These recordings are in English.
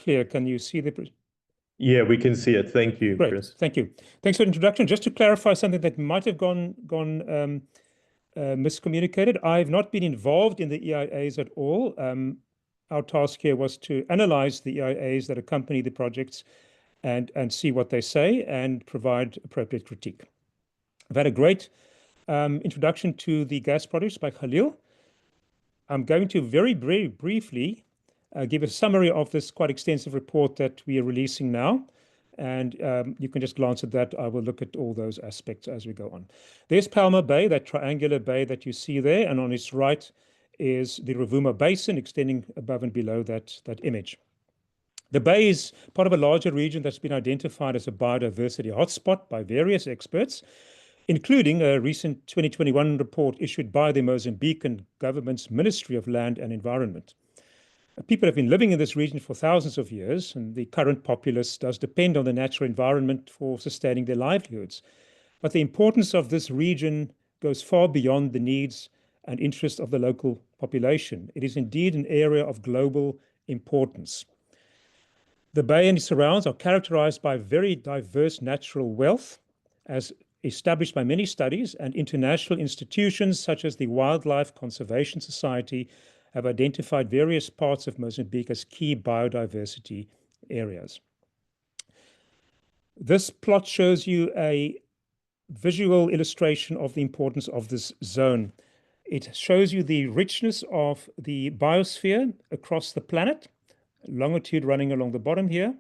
clear. Can you see the... Yeah, we can see it. Thank you, Great. Chris. Thank you. Thanks for the introduction. Just to clarify something that might have gone miscommunicated. I've not been involved in the EIAs at all. Our task here was to analyze the EIAs that accompany the projects and see what they say and provide appropriate critique. I've had a great introduction to the gas projects by Khalil. I'm going to very briefly give a summary of this quite extensive report that we are releasing now. And you can just glance at that. I will look at all those aspects as we go on. There's Palmer Bay, that triangular bay that you see there. And on its right is the Rovuma Basin extending above and below that image. The bay is part of a larger region that's been identified as a biodiversity hotspot by various experts, including a recent 2021 report issued by the Mozambican government's Ministry of Land and Environment. People have been living in this region for thousands of years, and the current populace does depend on the natural environment for sustaining their livelihoods. But the importance of this region goes far beyond the needs and interests of the local population. It is indeed an area of global importance. The bay and its surrounds are characterized by very diverse natural wealth, as established by many studies, and international institutions such as the Wildlife Conservation Society have identified various parts of Mozambique as key biodiversity areas. This plot shows you a visual illustration of the importance of this zone. It shows you the richness of the biosphere across the planet, longitude running along the bottom here.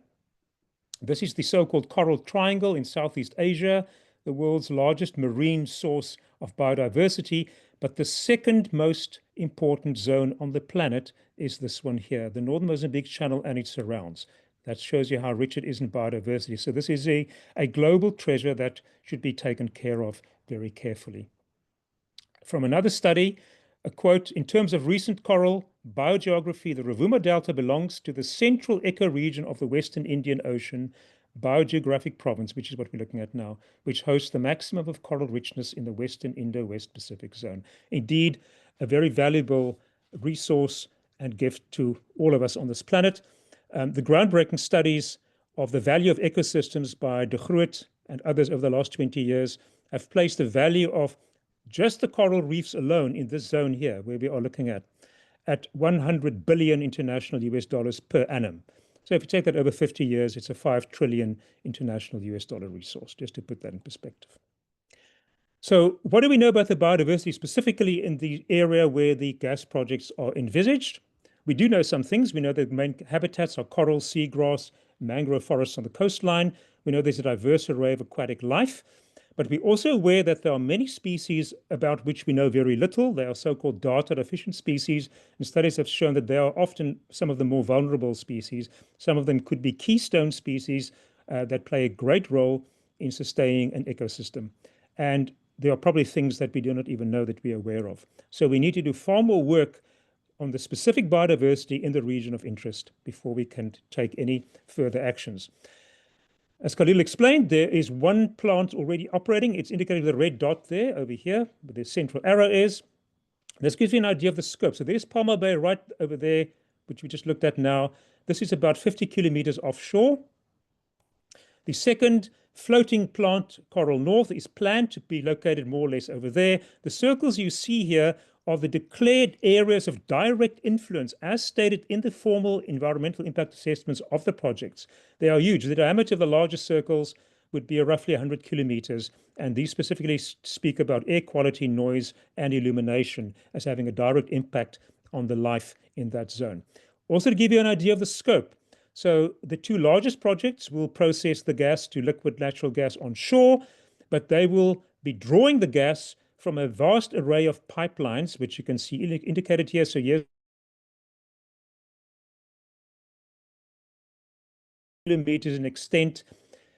This is the so-called Coral Triangle in Southeast Asia, the world's largest marine source of biodiversity. But the second most important zone on the planet is this one here, the Northern Mozambique Channel and its surrounds. That shows you how rich it is in biodiversity. So this is a global treasure that should be taken care of very carefully. From another study, a quote, "In terms of recent coral biogeography, the Rovuma Delta belongs to the central ecoregion of the Western Indian Ocean biogeographic province," which is what we're looking at now, which hosts the maximum of coral richness in the Western Indo-West Pacific zone. Indeed, a very valuable resource and gift to all of us on this planet. The groundbreaking studies of the value of ecosystems by De Groot and others over the last 20 years have placed the value of just the coral reefs alone in this zone here, where we are looking at 100 billion international US dollars per annum. So if you take that over 50 years, it's a 5 trillion international US dollar resource, just to put that in perspective. So what do we know about the biodiversity, specifically in the area where the gas projects are envisaged? We do know some things. We know that the main habitats are coral, seagrass, mangrove forests on the coastline. We know there's a diverse array of aquatic life. But we're also aware that there are many species about which we know very little. They are so-called data-deficient species, and studies have shown that they are often some of the more vulnerable species. Some of them could be keystone species that play a great role in sustaining an ecosystem. And there are probably things that we do not even know that we are aware of. So we need to do far more work on the specific biodiversity in the region of interest before we can take any further actions. As Khalil explained, there is one plant already operating. It's indicated with a red dot there over here, where the central arrow is. This gives you an idea of the scope. So there's Palmer Bay right over there, which we just looked at now. This is about 50 kilometers offshore. The second floating plant, Coral North, is planned to be located more or less over there. The circles you see here are the declared areas of direct influence as stated in the formal environmental impact assessments of the projects. They are huge. The diameter of the largest circles would be roughly 100 kilometers, and these specifically speak about air quality, noise, and illumination as having a direct impact on the life in that zone. Also, to give you an idea of the scope, so the two largest projects will process the gas to liquid natural gas on shore, but they will be drawing the gas from a vast array of pipelines, which you can see indicated here. So here's kilometers in extent,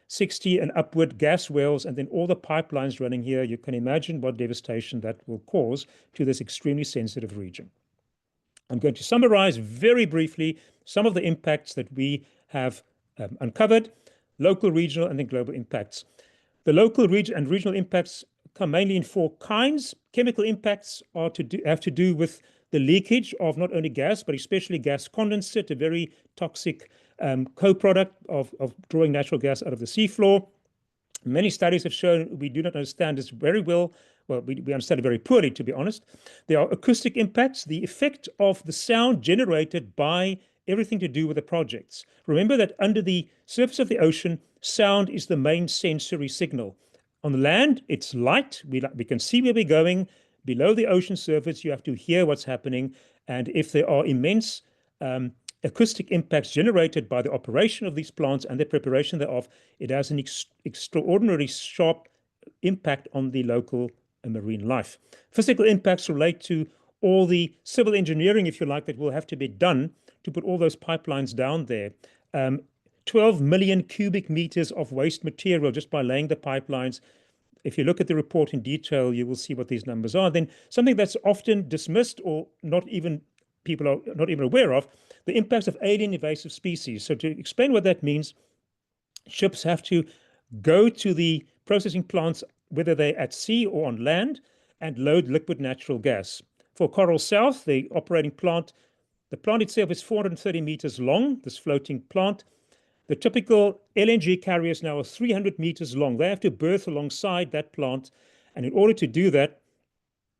60 and upward gas wells, and then all the pipelines running here. You can imagine what devastation that will cause to this extremely sensitive region. I'm going to summarize very briefly some of the impacts that we have uncovered, local, regional, and then global impacts. The local, regional impacts come mainly in four kinds. Chemical impacts have to do with the leakage of not only gas, but especially gas condensate, a very toxic co-product of drawing natural gas out of the seafloor. Many studies have shown we do not understand this very well. Well, we understand it very poorly, to be honest. There are acoustic impacts, the effect of the sound generated by everything to do with the projects. Remember that under the surface of the ocean, sound is the main sensory signal. On the land, it's light. We can see where we're going. Below the ocean surface, you have to hear what's happening. And if there are immense acoustic impacts generated by the operation of these plants and the preparation thereof, it has an extraordinarily sharp impact on the local marine life. Physical impacts relate to all the civil engineering, if you like, that will have to be done to put all those pipelines down there. 12 million cubic meters of waste material just by laying the pipelines. If you look at the report in detail, you will see what these numbers are. Then something that's often dismissed or people are not even aware of, the impacts of alien invasive species. So to explain what that means, ships have to go to the processing plants, whether they're at sea or on land, and load liquid natural gas. For Coral South, the operating plant, the plant itself is 430 meters long, this floating plant. The typical LNG carriers now are 300 meters long. They have to berth alongside that plant. And in order to do that,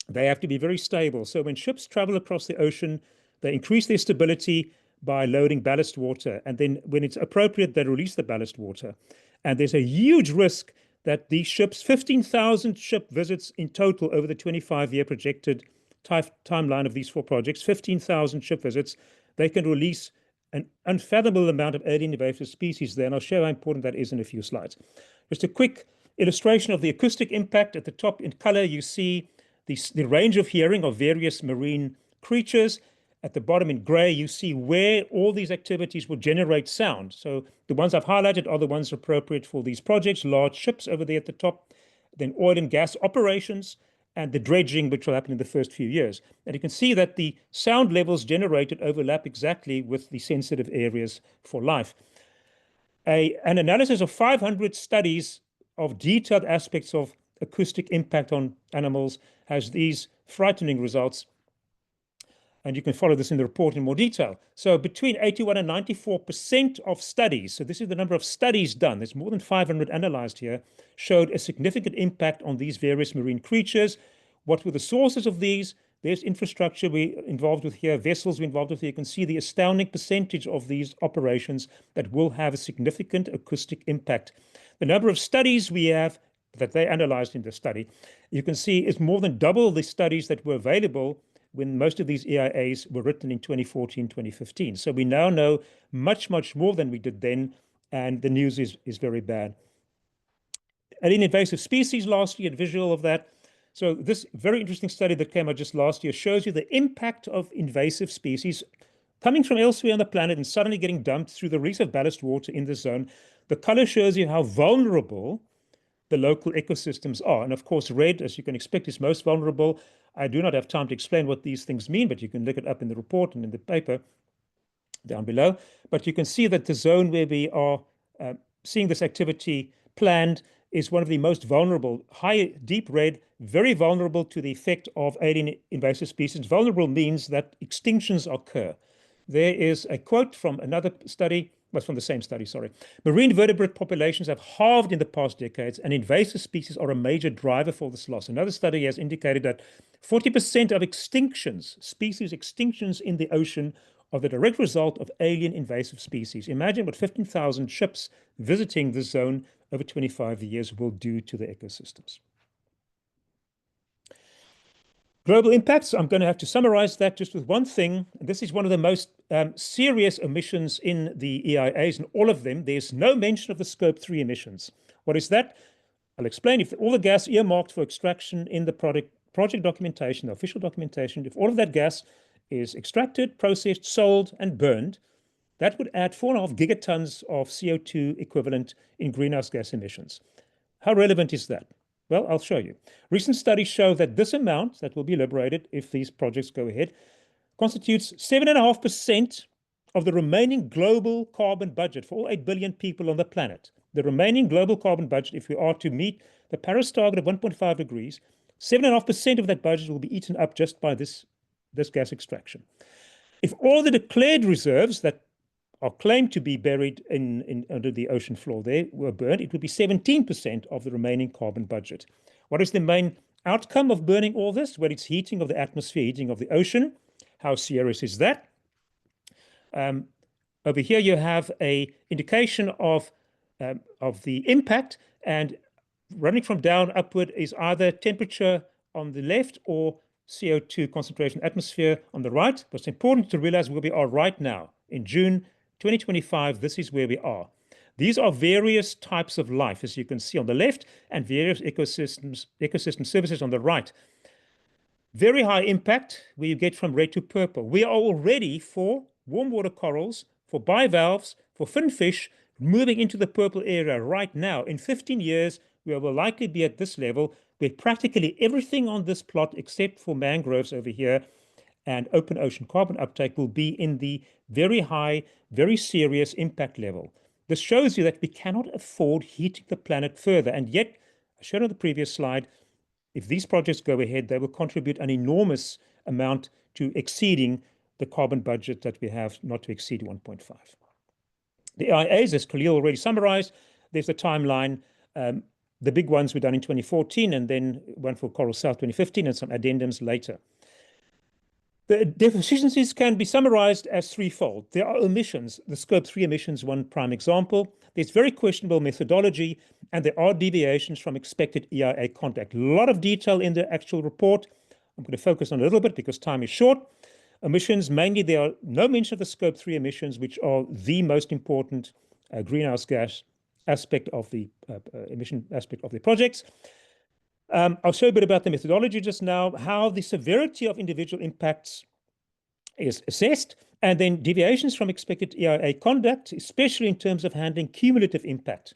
they have to be very stable. So when ships travel across the ocean, they increase their stability by loading ballast water. And then when it's appropriate, they release the ballast water. And there's a huge risk that these ships, 15,000 ship visits in total over the 25-year projected timeline of these 4 projects, 15,000 ship visits, they can release an unfathomable amount of alien invasive species there. And I'll show how important that is in a few slides. Just a quick illustration of the acoustic impact. At the top in color, you see the range of hearing of various marine creatures. At the bottom in gray, you see where all these activities will generate sound. So the ones I've highlighted are the ones appropriate for these projects, large ships over there at the top, then oil and gas operations, and the dredging, which will happen in the first few years. And you can see that the sound levels generated overlap exactly with the sensitive areas for life. An analysis of 500 studies of detailed aspects of acoustic impact on animals has these frightening results. And you can follow this in the report in more detail. So between 81 and 94% of studies, so this is the number of studies done, there's more than 500 analyzed here, showed a significant impact on these various marine creatures. What were the sources of these? There's infrastructure we're involved with here, vessels we're involved with here. You can see the astounding percentage of these operations that will have a significant acoustic impact. The number of studies we have that they analyzed in the study, you can see is more than double the studies that were available when most of these EIAs were written in 2014, 2015. So we now know much, much more than we did then, and the news is very bad. Alien invasive species last year, a visual of that. So this very interesting study that came out just last year shows you the impact of invasive species coming from elsewhere on the planet and suddenly getting dumped through the reef of ballast water in the zone. The color shows you how vulnerable the local ecosystems are. And of course, red, as you can expect, is most vulnerable. I do not have time to explain what these things mean, but you can look it up in the report and in the paper down below. But you can see that the zone where we are seeing this activity planned is one of the most vulnerable, high, deep red, very vulnerable to the effect of alien invasive species. Vulnerable means that extinctions occur. There is a quote from another study, well, from the same study, sorry. Marine vertebrate populations have halved in the past decades, and invasive species are a major driver for this loss. Another study has indicated that 40% of extinctions, species extinctions in the ocean, are the direct result of alien invasive species. Imagine what 15,000 ships visiting this zone over 25 years will do to the ecosystems. Global impacts, I'm going to have to summarize that just with one thing. This is one of the most serious emissions in the EIAs, and all of them, there's no mention of the Scope 3 emissions. What is that? I'll explain. If all the gas earmarked for extraction in the project documentation, the official documentation, if all of that gas is extracted, processed, sold, and burned, that would add 4.5 gigatons of CO2 equivalent in greenhouse gas emissions. How relevant is that? Well, I'll show you. Recent studies show that this amount that will be liberated if these projects go ahead constitutes 7.5% of the remaining global carbon budget for all 8 billion people on the planet. The remaining global carbon budget, if we are to meet the Paris target of 1.5 degrees, 7.5% of that budget will be eaten up just by this gas extraction. If all the declared reserves that are claimed to be buried under the ocean floor there were burned, it would be 17% of the remaining carbon budget. What is the main outcome of burning all this? Well, it's heating of the atmosphere, heating of the ocean. How serious is that? Over here you have a indication of the impact, and running from down upward is either temperature on the left or CO2 concentration atmosphere on the right. But it's important to realize where we are right now. In June 2025, this is where we are. These are various types of life, as you can see on the left, and various ecosystem services on the right. Very high impact where you get from red to purple. We are already for warm water corals, for bivalves, for finfish, moving into the purple area right now. In 15 years, we will likely be at this level where practically everything on this plot, except for mangroves over here and open ocean carbon uptake, will be in the very high, very serious impact level. This shows you that we cannot afford heating the planet further. And yet, as shown on the previous slide, if these projects go ahead, they will contribute an enormous amount to exceeding the carbon budget that we have, not to exceed 1.5. The EIAs, as Khalil already summarized, there's the timeline. The big ones were done in 2014, and then one for Coral South 2015, and some addendums later. The deficiencies can be summarized as threefold. There are omissions. The Scope 3 emissions, one prime example. There's very questionable methodology, and there are deviations from expected EIA conduct. A lot of detail in the actual report. I'm going to focus on a little bit because time is short. Emissions, mainly there are no mention of the Scope 3 emissions, which are the most important greenhouse gas aspect of the emission aspect of the projects. I'll show a bit about the methodology just now, how the severity of individual impacts is assessed, and then deviations from expected EIA conduct, especially in terms of handling cumulative impact.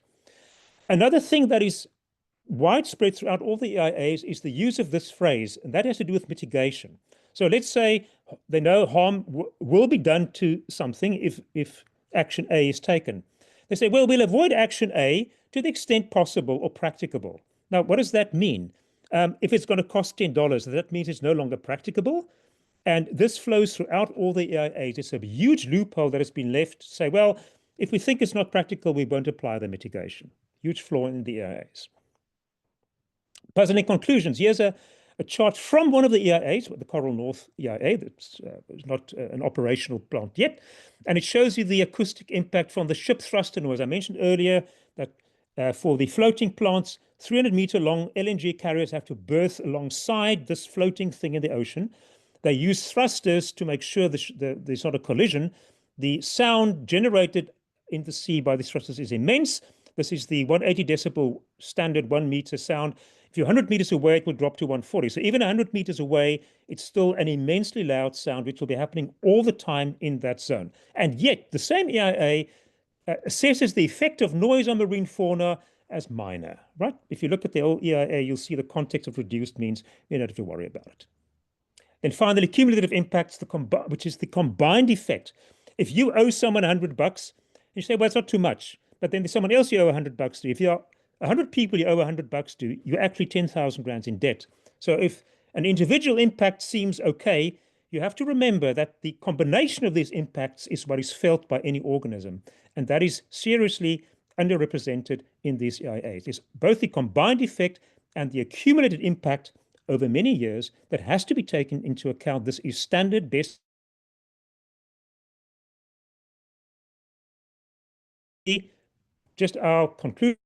Another thing that is widespread throughout all the EIAs is the use of this phrase, and that has to do with mitigation. So let's say they know harm will be done to something if action A is taken. They say, well, we'll avoid action A to the extent possible or practicable. Now, what does that mean? If it's going to cost $10, that means it's no longer practicable. And this flows throughout all the EIAs. It's a huge loophole that has been left to say, well, if we think it's not practical, we won't apply the mitigation. Huge flaw in the EIAs. Puzzling conclusions. Here's a chart from one of the EIAs, the Coral North EIA, that's not an operational plant yet. And it shows you the acoustic impact from the ship thruster noise. I mentioned earlier that for the floating plants, 300-meter long LNG carriers have to berth alongside this floating thing in the ocean. They use thrusters to make sure there's not a collision. The sound generated in the sea by these thrusters is immense. This is the 180 decibel standard 1 meter sound. If you're 100 meters away, it will drop to 140. So even 100 meters away, it's still an immensely loud sound, which will be happening all the time in that zone. And yet, the same EIA assesses the effect of noise on marine fauna as minor, right? If you look at the old EIA, you'll see the context of reduced means you don't have to worry about it. Then finally, cumulative impacts, which is the combined effect. If you owe someone $100, you say, well, it's not too much. But then there's someone else you owe $100 to. If you're 100 people you owe $100 to, you're actually 10,000 rands in debt. So if an individual impact seems okay, you have to remember that the combination of these impacts is what is felt by any organism. And that is seriously underrepresented in these EIAs. It's both the combined effect and the accumulated impact over many years that has to be taken into account. This is standard best. Just our conclusion.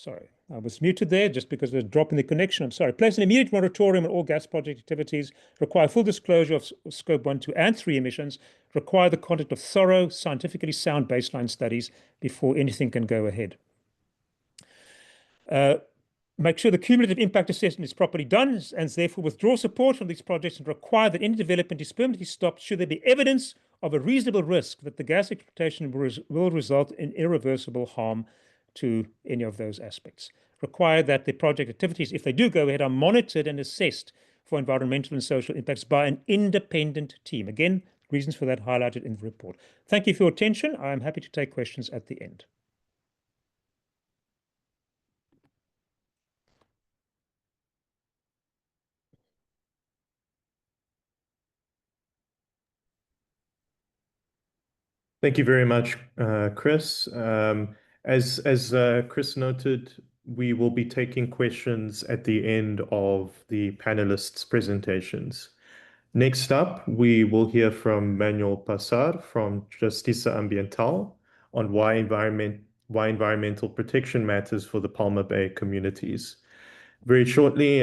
sorry, I was muted there just because of a drop in the connection. I'm sorry. Place an immediate moratorium on all gas project activities, require full disclosure of scope 1, 2, and 3 emissions, require the conduct of thorough, scientifically sound baseline studies before anything can go ahead. Make sure the cumulative impact assessment is properly done and therefore withdraw support from these projects and require that any development is permanently stopped should there be evidence of a reasonable risk that the gas exploitation will result in irreversible harm to any of those aspects. Require that the project activities, if they do go ahead, are monitored and assessed for environmental and social impacts by an independent team. Again, reasons for that highlighted in the report. Thank you for your attention. I am happy to take questions at the end. Thank you very much, Chris. As Chris noted, we will be taking questions at the end of the panelists' presentations. Next up, we will hear from Manuel Passar from Justiça Ambiental on why environmental protection matters for the Palma Bay communities. Very quickly,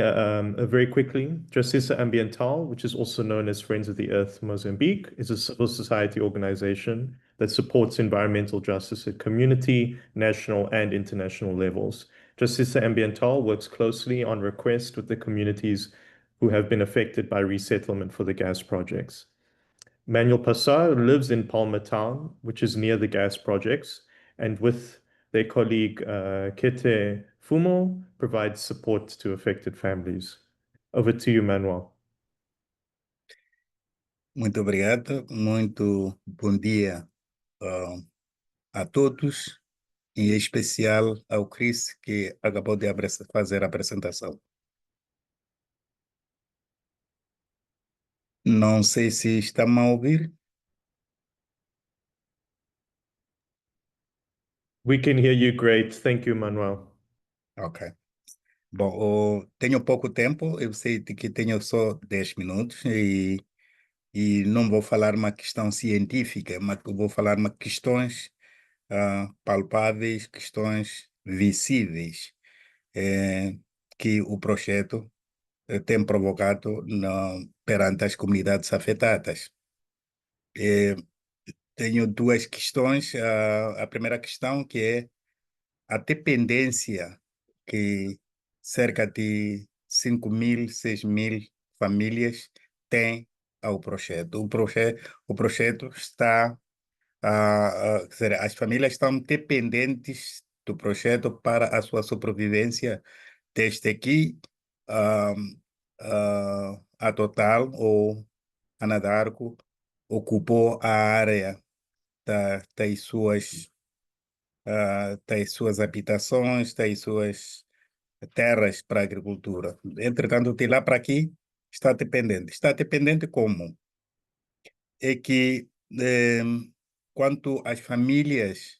Justiça Ambiental, which is also known as Friends of the Earth Mozambique, is a civil society organization that supports environmental justice at community, national, and international levels. Justiça Ambiental works closely on request with the communities who have been affected by resettlement for the gas projects. Manuel Passar lives in Palma Town, which is near the gas projects, and with their colleague Kete Fumo provides support to affected families. Over to you, Manuel. Muito obrigado, muito bom dia a todos, em especial ao Chris, que acabou de fazer a apresentação. Não sei se está-me a ouvir. We can hear you great. Thank you, Manuel. Ok. Bom, tenho pouco tempo, eu sei que tenho só 10 minutos e não vou falar uma questão científica, mas vou falar uma questões palpáveis, questões visíveis que o projeto tem provocado perante as comunidades afetadas. Tenho duas questões. A primeira questão que é a dependência que cerca de 5.000, 6.000 famílias têm ao projeto. O projeto está, quer dizer, as famílias estão dependentes do projeto para a sua sobrevivência, desde que a Total ou a Anadarko ocupou a área das suas habitações, das suas terras para a agricultura. Entretanto, de lá para aqui, está dependente. Está dependente como? É que, quanto às famílias,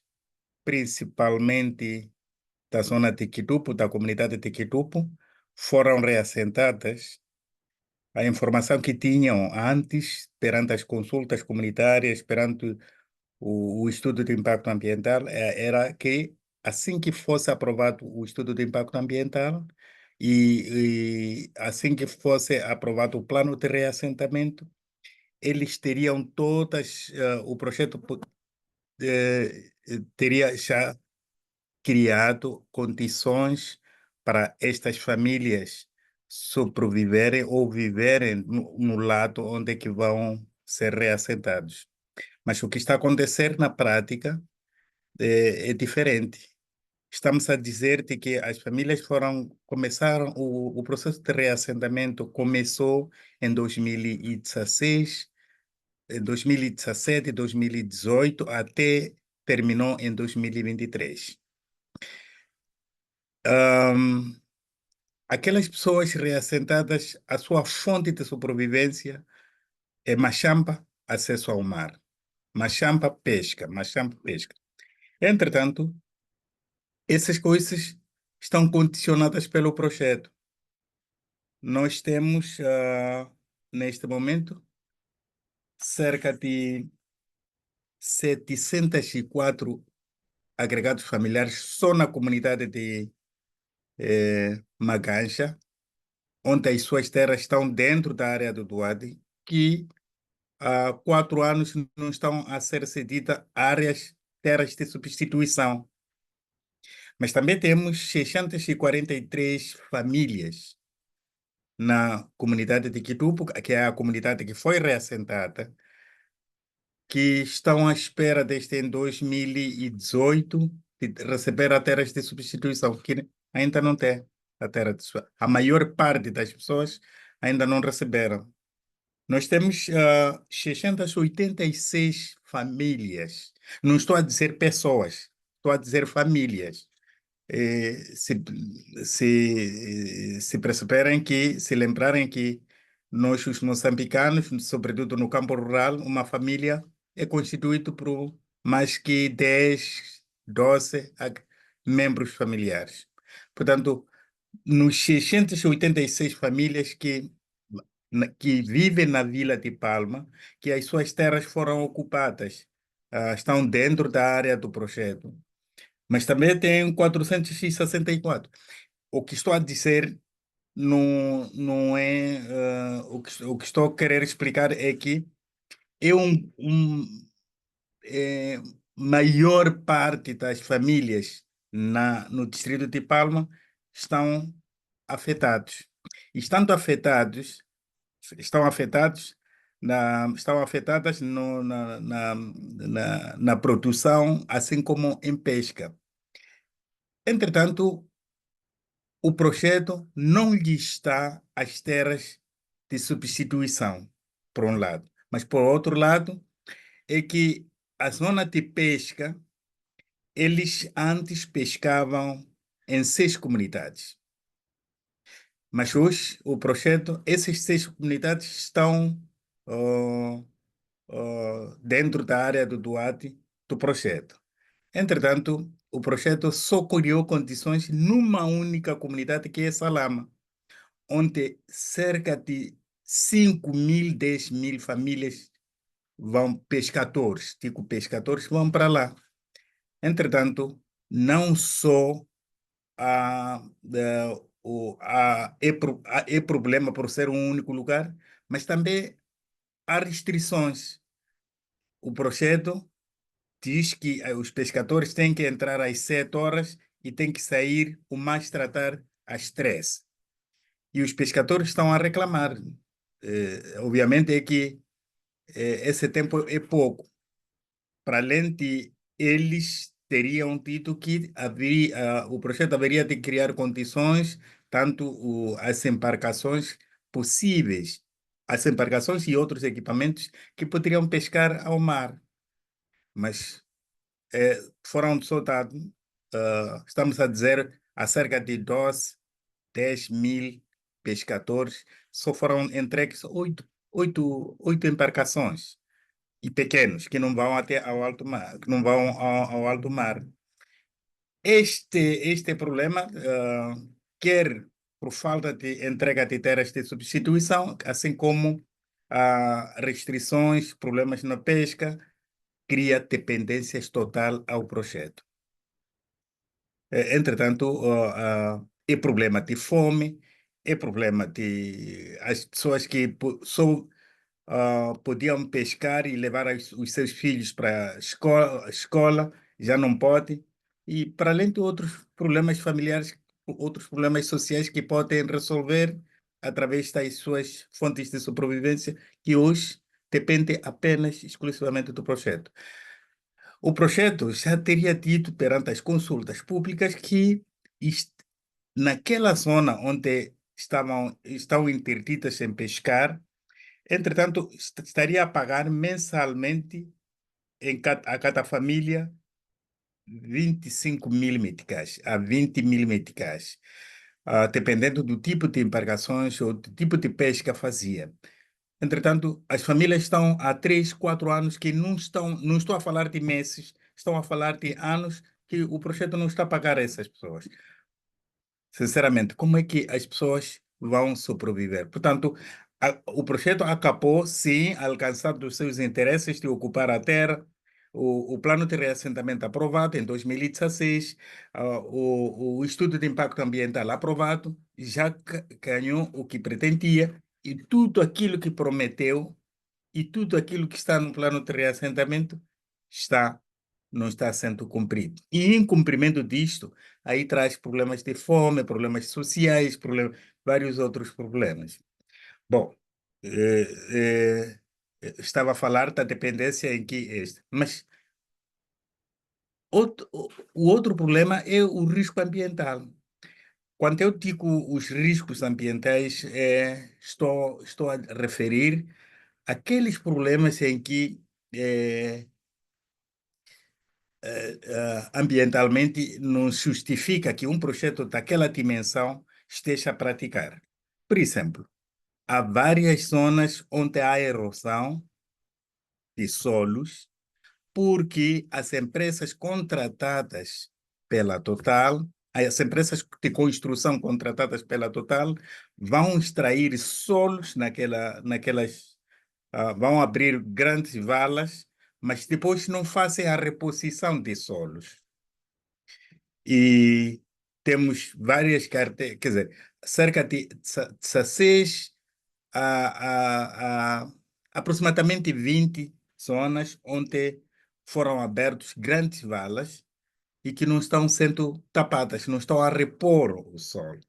principalmente da zona de Quitupo, da comunidade de Quitupo, foram reassentadas, a informação que tinham antes, perante as consultas comunitárias, perante o estudo de impacto ambiental, era que assim que fosse aprovado o estudo de impacto ambiental e assim que fosse aprovado o plano de reassentamento, eles teriam todas, o projeto teria já criado condições para estas famílias sobreviverem ou viverem no lado onde é que vão ser reassentados. Mas o que está a acontecer na prática é diferente. Estamos a dizer de que as famílias começaram, o processo de reassentamento começou em 2016, em 2017, 2018, até terminou em 2023. Aquelas pessoas reassentadas, a sua fonte de sobrevivência é Machamba, acesso ao mar. Machamba, pesca. Machamba, pesca. Entretanto, essas coisas estão condicionadas pelo projeto. Nós temos, neste momento, cerca de 704 agregados familiares só na comunidade de Magancha, onde as suas terras estão dentro da área do Duarte, que há 4 anos não estão a ser cedidas terras de substituição. Mas também temos 643 famílias na comunidade de Quitupo, que é a comunidade que foi reassentada, que estão à espera desde em 2018 de receber a terras de substituição, que ainda não tem a terra de a maior parte das pessoas ainda não receberam. Nós temos 686 famílias. Não estou a dizer pessoas, estou a dizer famílias. Se, se perceberem que, se lembrarem que nós, os moçambicanos, sobretudo no campo rural, uma família é constituída por mais que 10, 12 membros familiares. Portanto, nos 686 famílias que vivem na Vila de Palma, que as suas terras foram ocupadas, estão dentro da área do projeto. Mas também tem 464. O que estou a dizer não é. O que estou a querer explicar é que é é, maior parte das famílias no distrito de Palma estão afetados. E estão afetados estão afetadas na produção, assim como em pesca. Entretanto, o projeto não lhe está as terras de substituição, por um lado. Mas, por outro lado, é que a zona de pesca, eles antes pescavam em 6 comunidades. Mas hoje, o projeto, essas 6 comunidades estão oh, dentro da área do Duarte do projeto. Entretanto, o projeto só criou condições numa única comunidade, que é Salama, onde cerca de 5.000, 10.000 famílias pescadores vão para lá. Entretanto, não só é problema por ser um único lugar, mas também há restrições. O projeto diz que os pescadores têm que entrar às 7 horas e têm que sair o mais tratar às 3. E os pescadores estão a reclamar. Obviamente é que esse tempo é pouco. Para além de eles teriam dito que o projeto haveria de criar condições, tanto as embarcações possíveis, as embarcações e outros equipamentos que poderiam pescar ao mar. Mas foram soltados, estamos a dizer, a cerca de 12, 10.000 pescadores, só foram entregues oito embarcações e pequenos que não vão até ao alto mar, que não vão ao alto mar. Este problema, quer por falta de entrega de terras de substituição, assim como restrições, problemas na pesca, cria dependências total ao projeto. Entretanto, é problema de fome, é problema de as pessoas que só podiam pescar e levar os seus filhos para a escola, já não pode. E para além de outros problemas familiares, outros problemas sociais que podem resolver através das suas fontes de sobrevivência, que hoje dependem apenas exclusivamente do projeto. O projeto já teria dito perante as consultas públicas que naquela zona onde estão interditas em pescar, entretanto, estaria a pagar mensalmente a cada família 25.000 meticais, a 20.000 meticais, dependendo do tipo de embarcações ou do tipo de pesca fazia. Entretanto, as famílias estão há 3, 4 anos que não estou a falar de meses, estão a falar de anos que o projeto não está a pagar a essas pessoas. Sinceramente, como é que as pessoas vão sobreviver? Portanto, o projeto acabou, sim, alcançando os seus interesses de ocupar a terra, o plano de reassentamento aprovado em 2016, o estudo de impacto ambiental aprovado, já ganhou o que pretendia e tudo aquilo que prometeu e tudo aquilo que está no plano de reassentamento está, não está sendo cumprido. E em cumprimento disto, aí traz problemas de fome, problemas sociais, vários outros problemas. Bom, estava a falar da dependência em que este, mas o outro problema é o risco ambiental. Quando eu digo os riscos ambientais, estou a referir aqueles problemas em que ambientalmente não justifica que um projeto daquela dimensão esteja a praticar. Por exemplo, há várias zonas onde há erosão de solos porque as empresas contratadas pela Total, as empresas de construção contratadas pela Total vão extrair solos naquelas, vão abrir grandes valas, mas depois não fazem a reposição de solos. E temos várias carteiras, quer dizer, cerca de 16 a aproximadamente 20 zonas onde foram abertos grandes valas e que não estão sendo tapadas, não estão a repor o solo.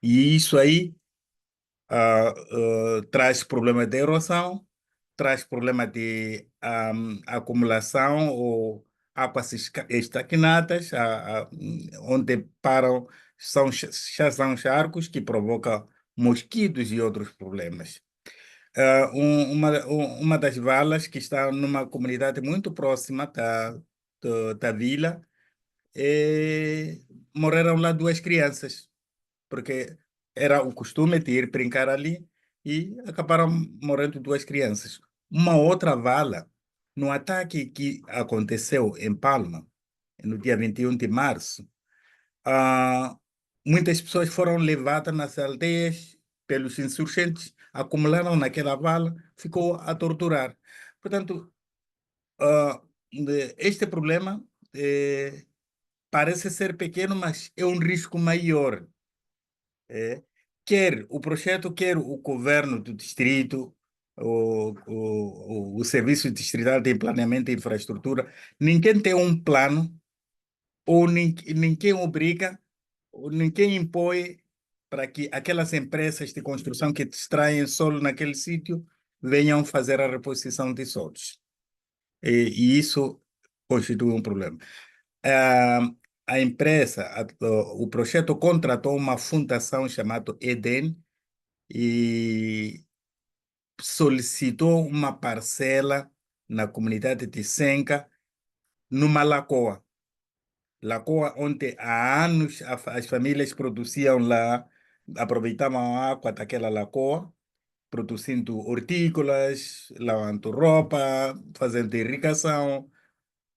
E isso aí traz problema de erosão, traz problema de acumulação ou águas estagnadas, onde param, já são charcos que provocam mosquitos e outros problemas. Uma das valas que está numa comunidade muito próxima da vila, morreram lá duas crianças, porque era o costume de ir brincar ali e acabaram morrendo duas crianças. Uma outra vala, no ataque que aconteceu em Palma, no dia 21 de março, ah, muitas pessoas foram levadas nas aldeias pelos insurgentes, acumularam naquela vala, ficou a torturar. Portanto, ah, este problema parece ser pequeno, mas é um risco maior. Quer o projeto, quer o governo do distrito, o Serviço Distrital de Planeamento e Infraestrutura, ninguém tem um plano ou ninguém obriga, ou ninguém impõe para que aquelas empresas de construção que extraem solo naquele sítio venham fazer a reposição de solos. E isso constitui um problema. Ah, a empresa, o projeto contratou uma fundação chamada EDEN e solicitou uma parcela na comunidade de Senca, numa lagoa. Lagoa onde há anos as famílias produziam lá, aproveitavam a água daquela lagoa, produzindo hortícolas, lavando roupa, fazendo irrigação.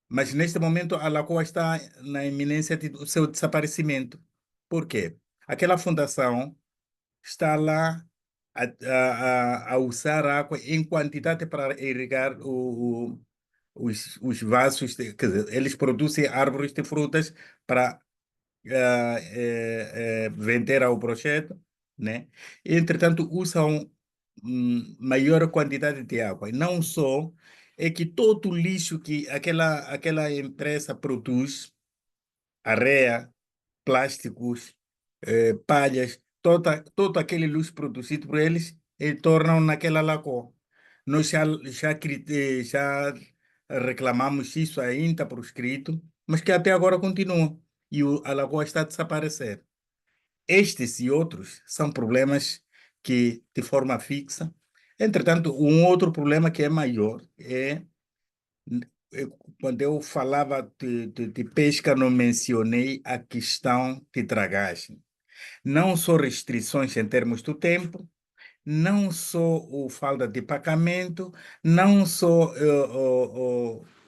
Mas neste momento a lagoa está na iminência do seu desaparecimento. Por quê? Aquela fundação está lá a usar água em quantidade para irrigar os vasos, quer dizer, eles produzem árvores de frutas para vender ao projeto, né? Entretanto, usam maior quantidade de água. E não só, é que todo o lixo que aquela empresa produz, areia, plásticos, palhas, todo aquele lixo produzido por eles, tornam naquela lagoa. Nós já reclamamos isso ainda por escrito, mas que até agora continua. E a lagoa está a desaparecer. Estes e outros são problemas que, de forma fixa. Entretanto, um outro problema que é maior é quando eu falava de pesca, não mencionei a questão de dragagem. Não só restrições em termos do tempo, não só o falta de pagamento, não só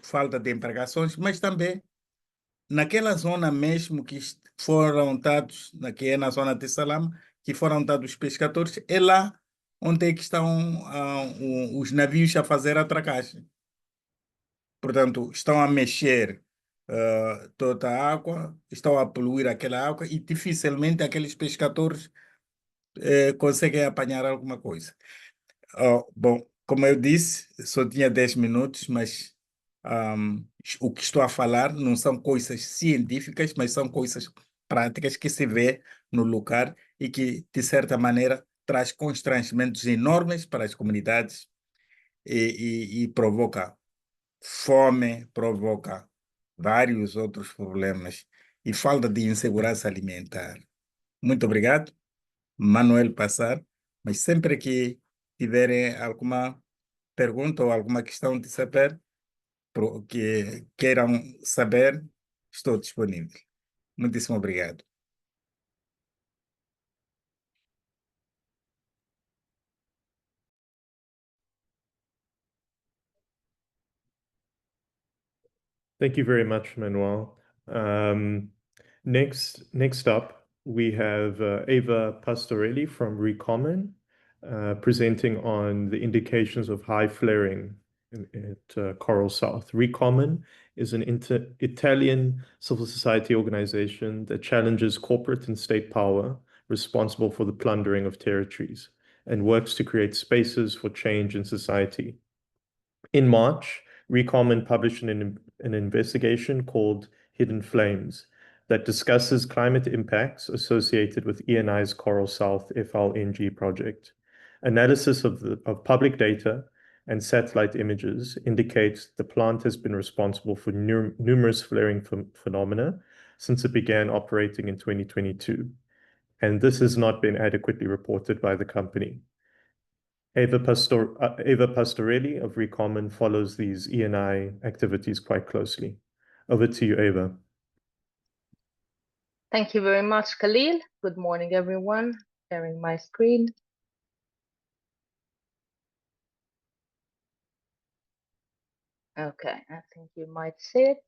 falta de empregações, mas também naquela zona mesmo que foram dados, que é na zona de Salama, que foram dados os pescadores, é lá onde é que estão os navios a fazer a atracagem. Portanto, estão a mexer toda a água, estão a poluir aquela água e dificilmente aqueles pescadores conseguem apanhar alguma coisa. Bom, como eu disse, só tinha 10 minutos, mas o que estou a falar não são coisas científicas, mas são coisas práticas que se vê no lugar e que, de certa maneira, traz constrangimentos enormes para as comunidades e provoca fome, provoca vários outros problemas e falta de insegurança alimentar. Muito obrigado, Manuel Passar, mas sempre que tiverem alguma pergunta ou alguma questão de saber, que queiram saber, estou disponível. Muitíssimo obrigado. Thank you very much, Manuel. Next up, we have Eva Pastorelli from Recommon, presenting on the indications of high flaring at Coral South. Recommon is an Italian civil society organization that challenges corporate and state power responsible for the plundering of territories and works to create spaces for change in society. In March, Recommon published an investigation called Hidden Flames that discusses climate impacts associated with ENI's Coral South FLNG project. Analysis of public data and satellite images indicates the plant has been responsible for numerous flaring phenomena since it began operating in 2022, and this has not been adequately reported by the company. Eva Pastorelli of Recommon follows these ENI activities quite closely. Over to you, Eva. Thank you very much, Khalil. Good morning, everyone. Sharing my screen. Okay, I think you might see it.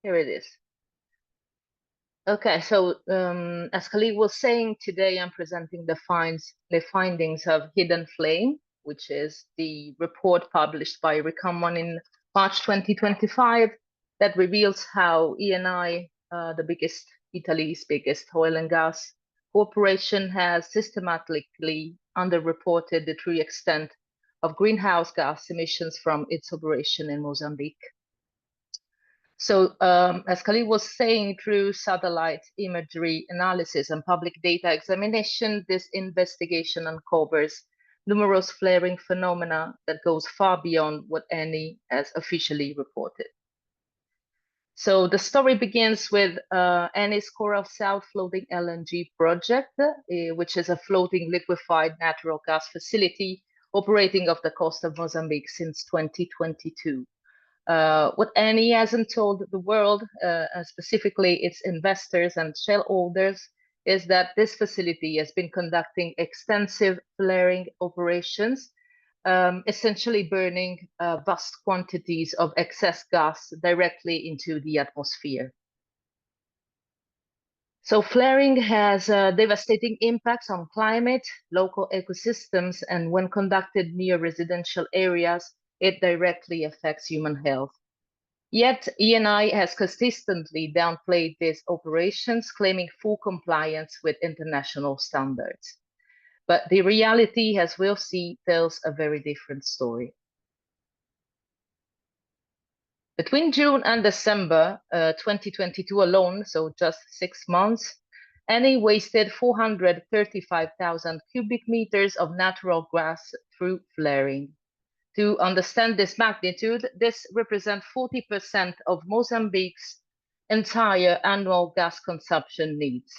Here it is. Okay, so as Khalil was saying, today I'm presenting the findings of Hidden Flame, which is the report published by Recommon in March 2025 that reveals how ENI, Italy's biggest oil and gas corporation, has systematically underreported the true extent of greenhouse gas emissions from its operation in Mozambique. So as Khalil was saying, through satellite imagery analysis and public data examination, this investigation uncovers numerous flaring phenomena that goes far beyond what ENI has officially reported. So the story begins with ENI's Coral South floating LNG project, which is a floating liquefied natural gas facility operating off the coast of Mozambique since 2022. What ENI hasn't told the world, specifically its investors and shareholders, is that this facility has been conducting extensive flaring operations, essentially burning vast quantities of excess gas directly into the atmosphere. So flaring has devastating impacts on climate, local ecosystems, and when conducted near residential areas, it directly affects human health. Yet ENI has consistently downplayed these operations, claiming full compliance with international standards. But the reality, as we'll see, tells a very different story. Between June and December 2022 alone, so just 6 months, ENI wasted 435,000 cubic meters of natural gas through flaring. To understand this magnitude, this represents 40% of Mozambique's entire annual gas consumption needs.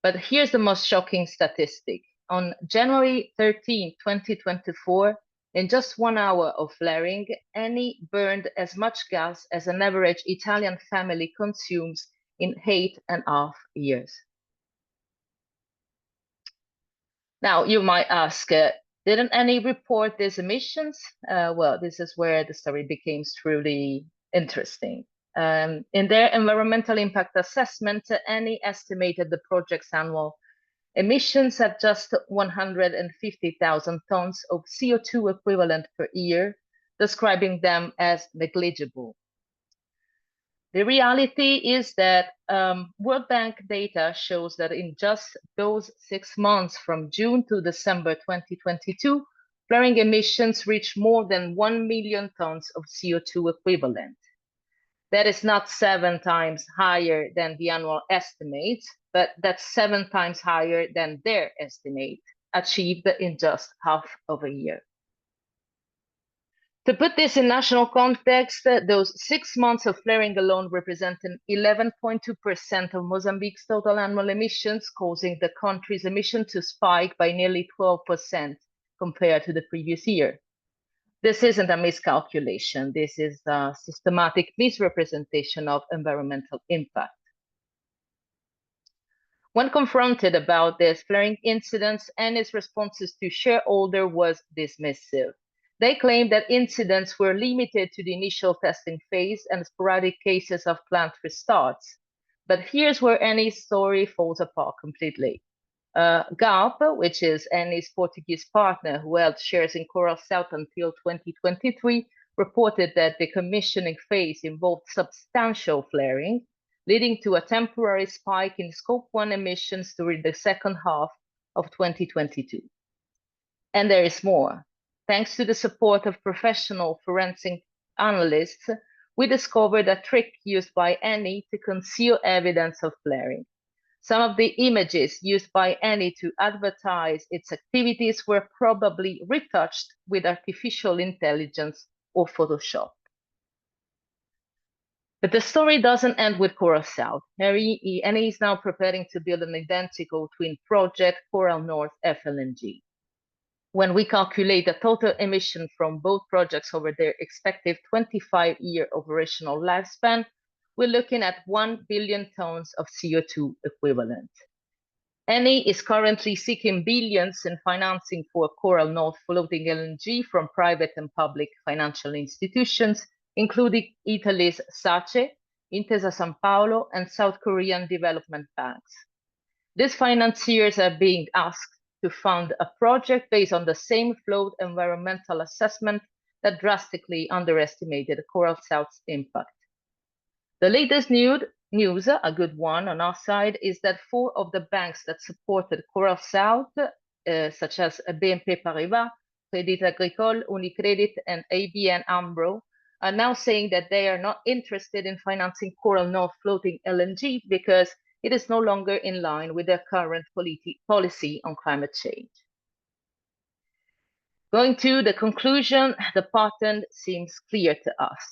But here's the most shocking statistic. On January 13, 2024, in just 1 hour of flaring, ENI burned as much gas as an average Italian family consumes in 8.5 years. Now, you might ask, didn't ENI report these emissions? Well, this is where the story becomes truly interesting. In their environmental impact assessment, ENI estimated the project's annual emissions at just 150,000 tons of CO2 equivalent per year, describing them as negligible. The reality is that World Bank data shows that in just those 6 months from June to December 2022, flaring emissions reached more than 1 million tons of CO2 equivalent. That is not 7 times higher than the annual estimates, but that's 7 times higher than their estimate, achieved in just half of a year. To put this in national context, those 6 months of flaring alone represented 11.2% of Mozambique's total annual emissions, causing the country's emission to spike by nearly 12% compared to the previous year. This isn't a miscalculation. This is a systematic misrepresentation of environmental impact. When confronted about this flaring incidents, Eni's responses to shareholder was dismissive. They claimed that incidents were limited to the initial testing phase and sporadic cases of plant restarts. But here's where Eni's story falls apart completely. Galp, which is Eni's Portuguese partner who held shares in Coral South until 2023, reported that the commissioning phase involved substantial flaring, leading to a temporary spike in Scope 1 emissions during the second half of 2022. And there is more. Thanks to the support of professional forensic analysts, we discovered a trick used by Eni to conceal evidence of flaring. Some of the images used by Eni to advertise its activities were probably retouched with artificial intelligence or Photoshop. But the story doesn't end with Coral South. Eni is now preparing to build an identical twin project, Coral North FLNG. When we calculate the total emission from both projects over their expected 25-year operational lifespan, we're looking at 1 billion tons of CO2 equivalent. Eni is currently seeking billions in financing for Coral North floating LNG from private and public financial institutions, including Italy's SACE, Intesa Sanpaolo, and South Korean development banks. These financiers are being asked to fund a project based on the same flawed environmental assessment that drastically underestimated Coral South's impact. The latest news, a good one on our side, is that 4 of the banks that supported Coral South, such as BNP Paribas, Crédit Agricole, Unicredit, and ABN AMRO, are now saying that they are not interested in financing Coral North floating LNG because it is no longer in line with their current policy on climate change. Going to the conclusion, the pattern seems clear to us.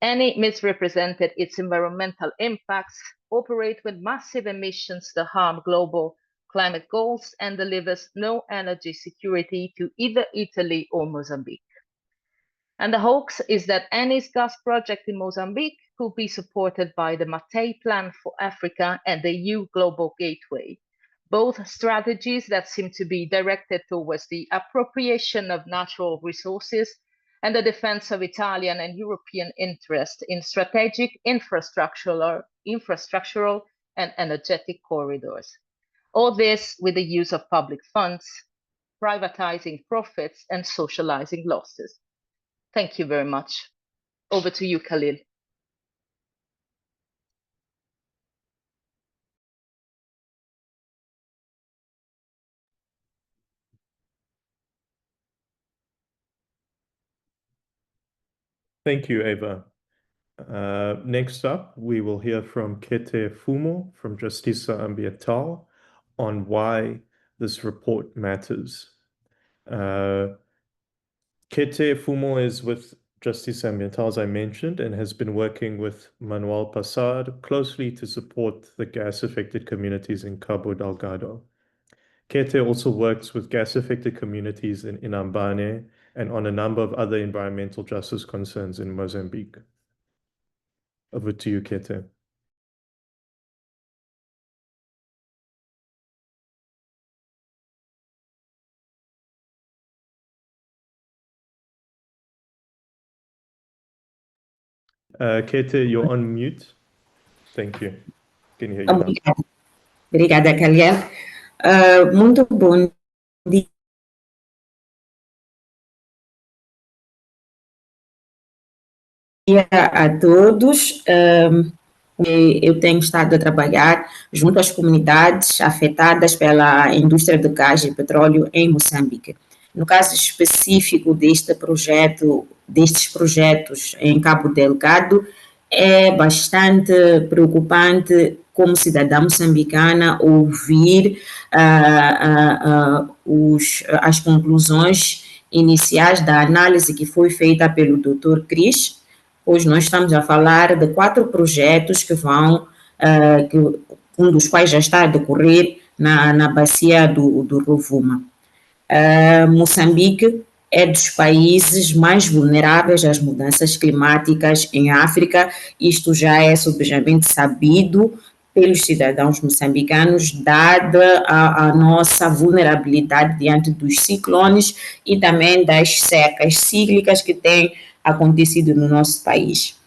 Eni misrepresented its environmental impacts, operate with massive emissions to harm global climate goals, and delivers no energy security to either Italy or Mozambique. And the hoax is that Eni's gas project in Mozambique could be supported by the Mattei Plan for Africa and the EU Global Gateway, both strategies that seem to be directed towards the appropriation of natural resources and the defense of Italian and European interests in strategic infrastructural and energetic corridors. All this with the use of public funds, privatizing profits and socializing losses. Thank you very much. Over to you, Khalil. Thank you, Eva. Next up, we will hear from Kete Fumo from Justiça Ambiental on why this report matters. Kete Fumo is with Justiça Ambiental, as I mentioned, and has been working with Manuel Passard closely to support the gas-affected communities in Cabo Delgado. Kete also works with gas-affected communities in Inhambane and on a number of other environmental justice concerns in Mozambique. Over to you, Kete. Kete, you're on mute. Thank you. Can you hear you now? Obrigada, Khalil. Muito bom dia a todos. Eu tenho estado a trabalhar junto às comunidades afetadas pela indústria de gás e petróleo em Moçambique. No caso específico destes projetos em Cabo Delgado, é bastante preocupante como cidadã moçambicana ouvir as conclusões iniciais da análise que foi feita pelo Dr. Cris. Hoje nós estamos a falar de 4 projetos que um dos quais já está a decorrer na bacia do Rovuma. Moçambique é dos países mais vulneráveis às mudanças climáticas em África. Isto já é subejamente sabido pelos cidadãos moçambicanos, dada a nossa vulnerabilidade diante dos ciclones e também das secas cíclicas que têm acontecido no nosso país.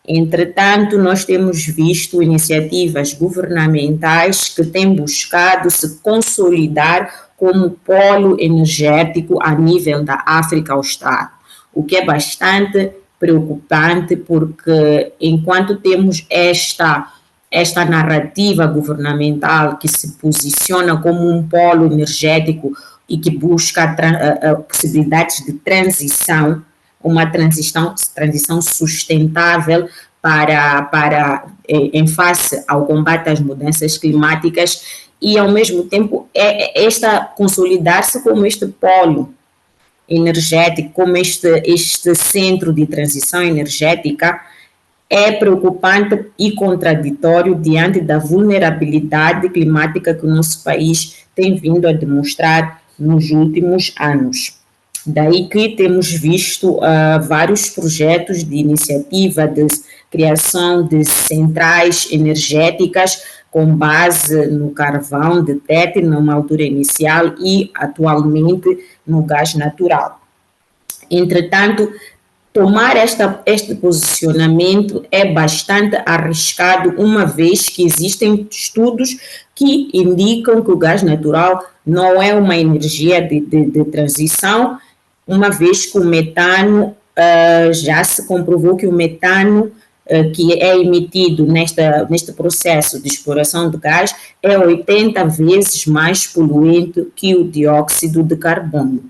Entretanto, nós temos visto iniciativas governamentais que têm buscado se consolidar como polo energético a nível da África Austral, o que é bastante preocupante, porque enquanto temos esta narrativa governamental que se posiciona como um polo energético e que busca possibilidades de transição, uma transição sustentável em face ao combate às mudanças climáticas, e ao mesmo tempo consolidar-se como este polo energético, como este centro de transição energética, é preocupante e contraditório diante da vulnerabilidade climática que o nosso país tem vindo a demonstrar nos últimos anos. Daí que temos visto vários projetos de iniciativa de criação de centrais energéticas com base no carvão de teto numa altura inicial e atualmente no gás natural. Entretanto, tomar este posicionamento é bastante arriscado, uma vez que existem estudos que indicam que o gás natural não é uma energia de transição, uma vez que o metano, já se comprovou que o metano que é emitido neste processo de exploração de gás é 80 vezes mais poluente que o dióxido de carbono.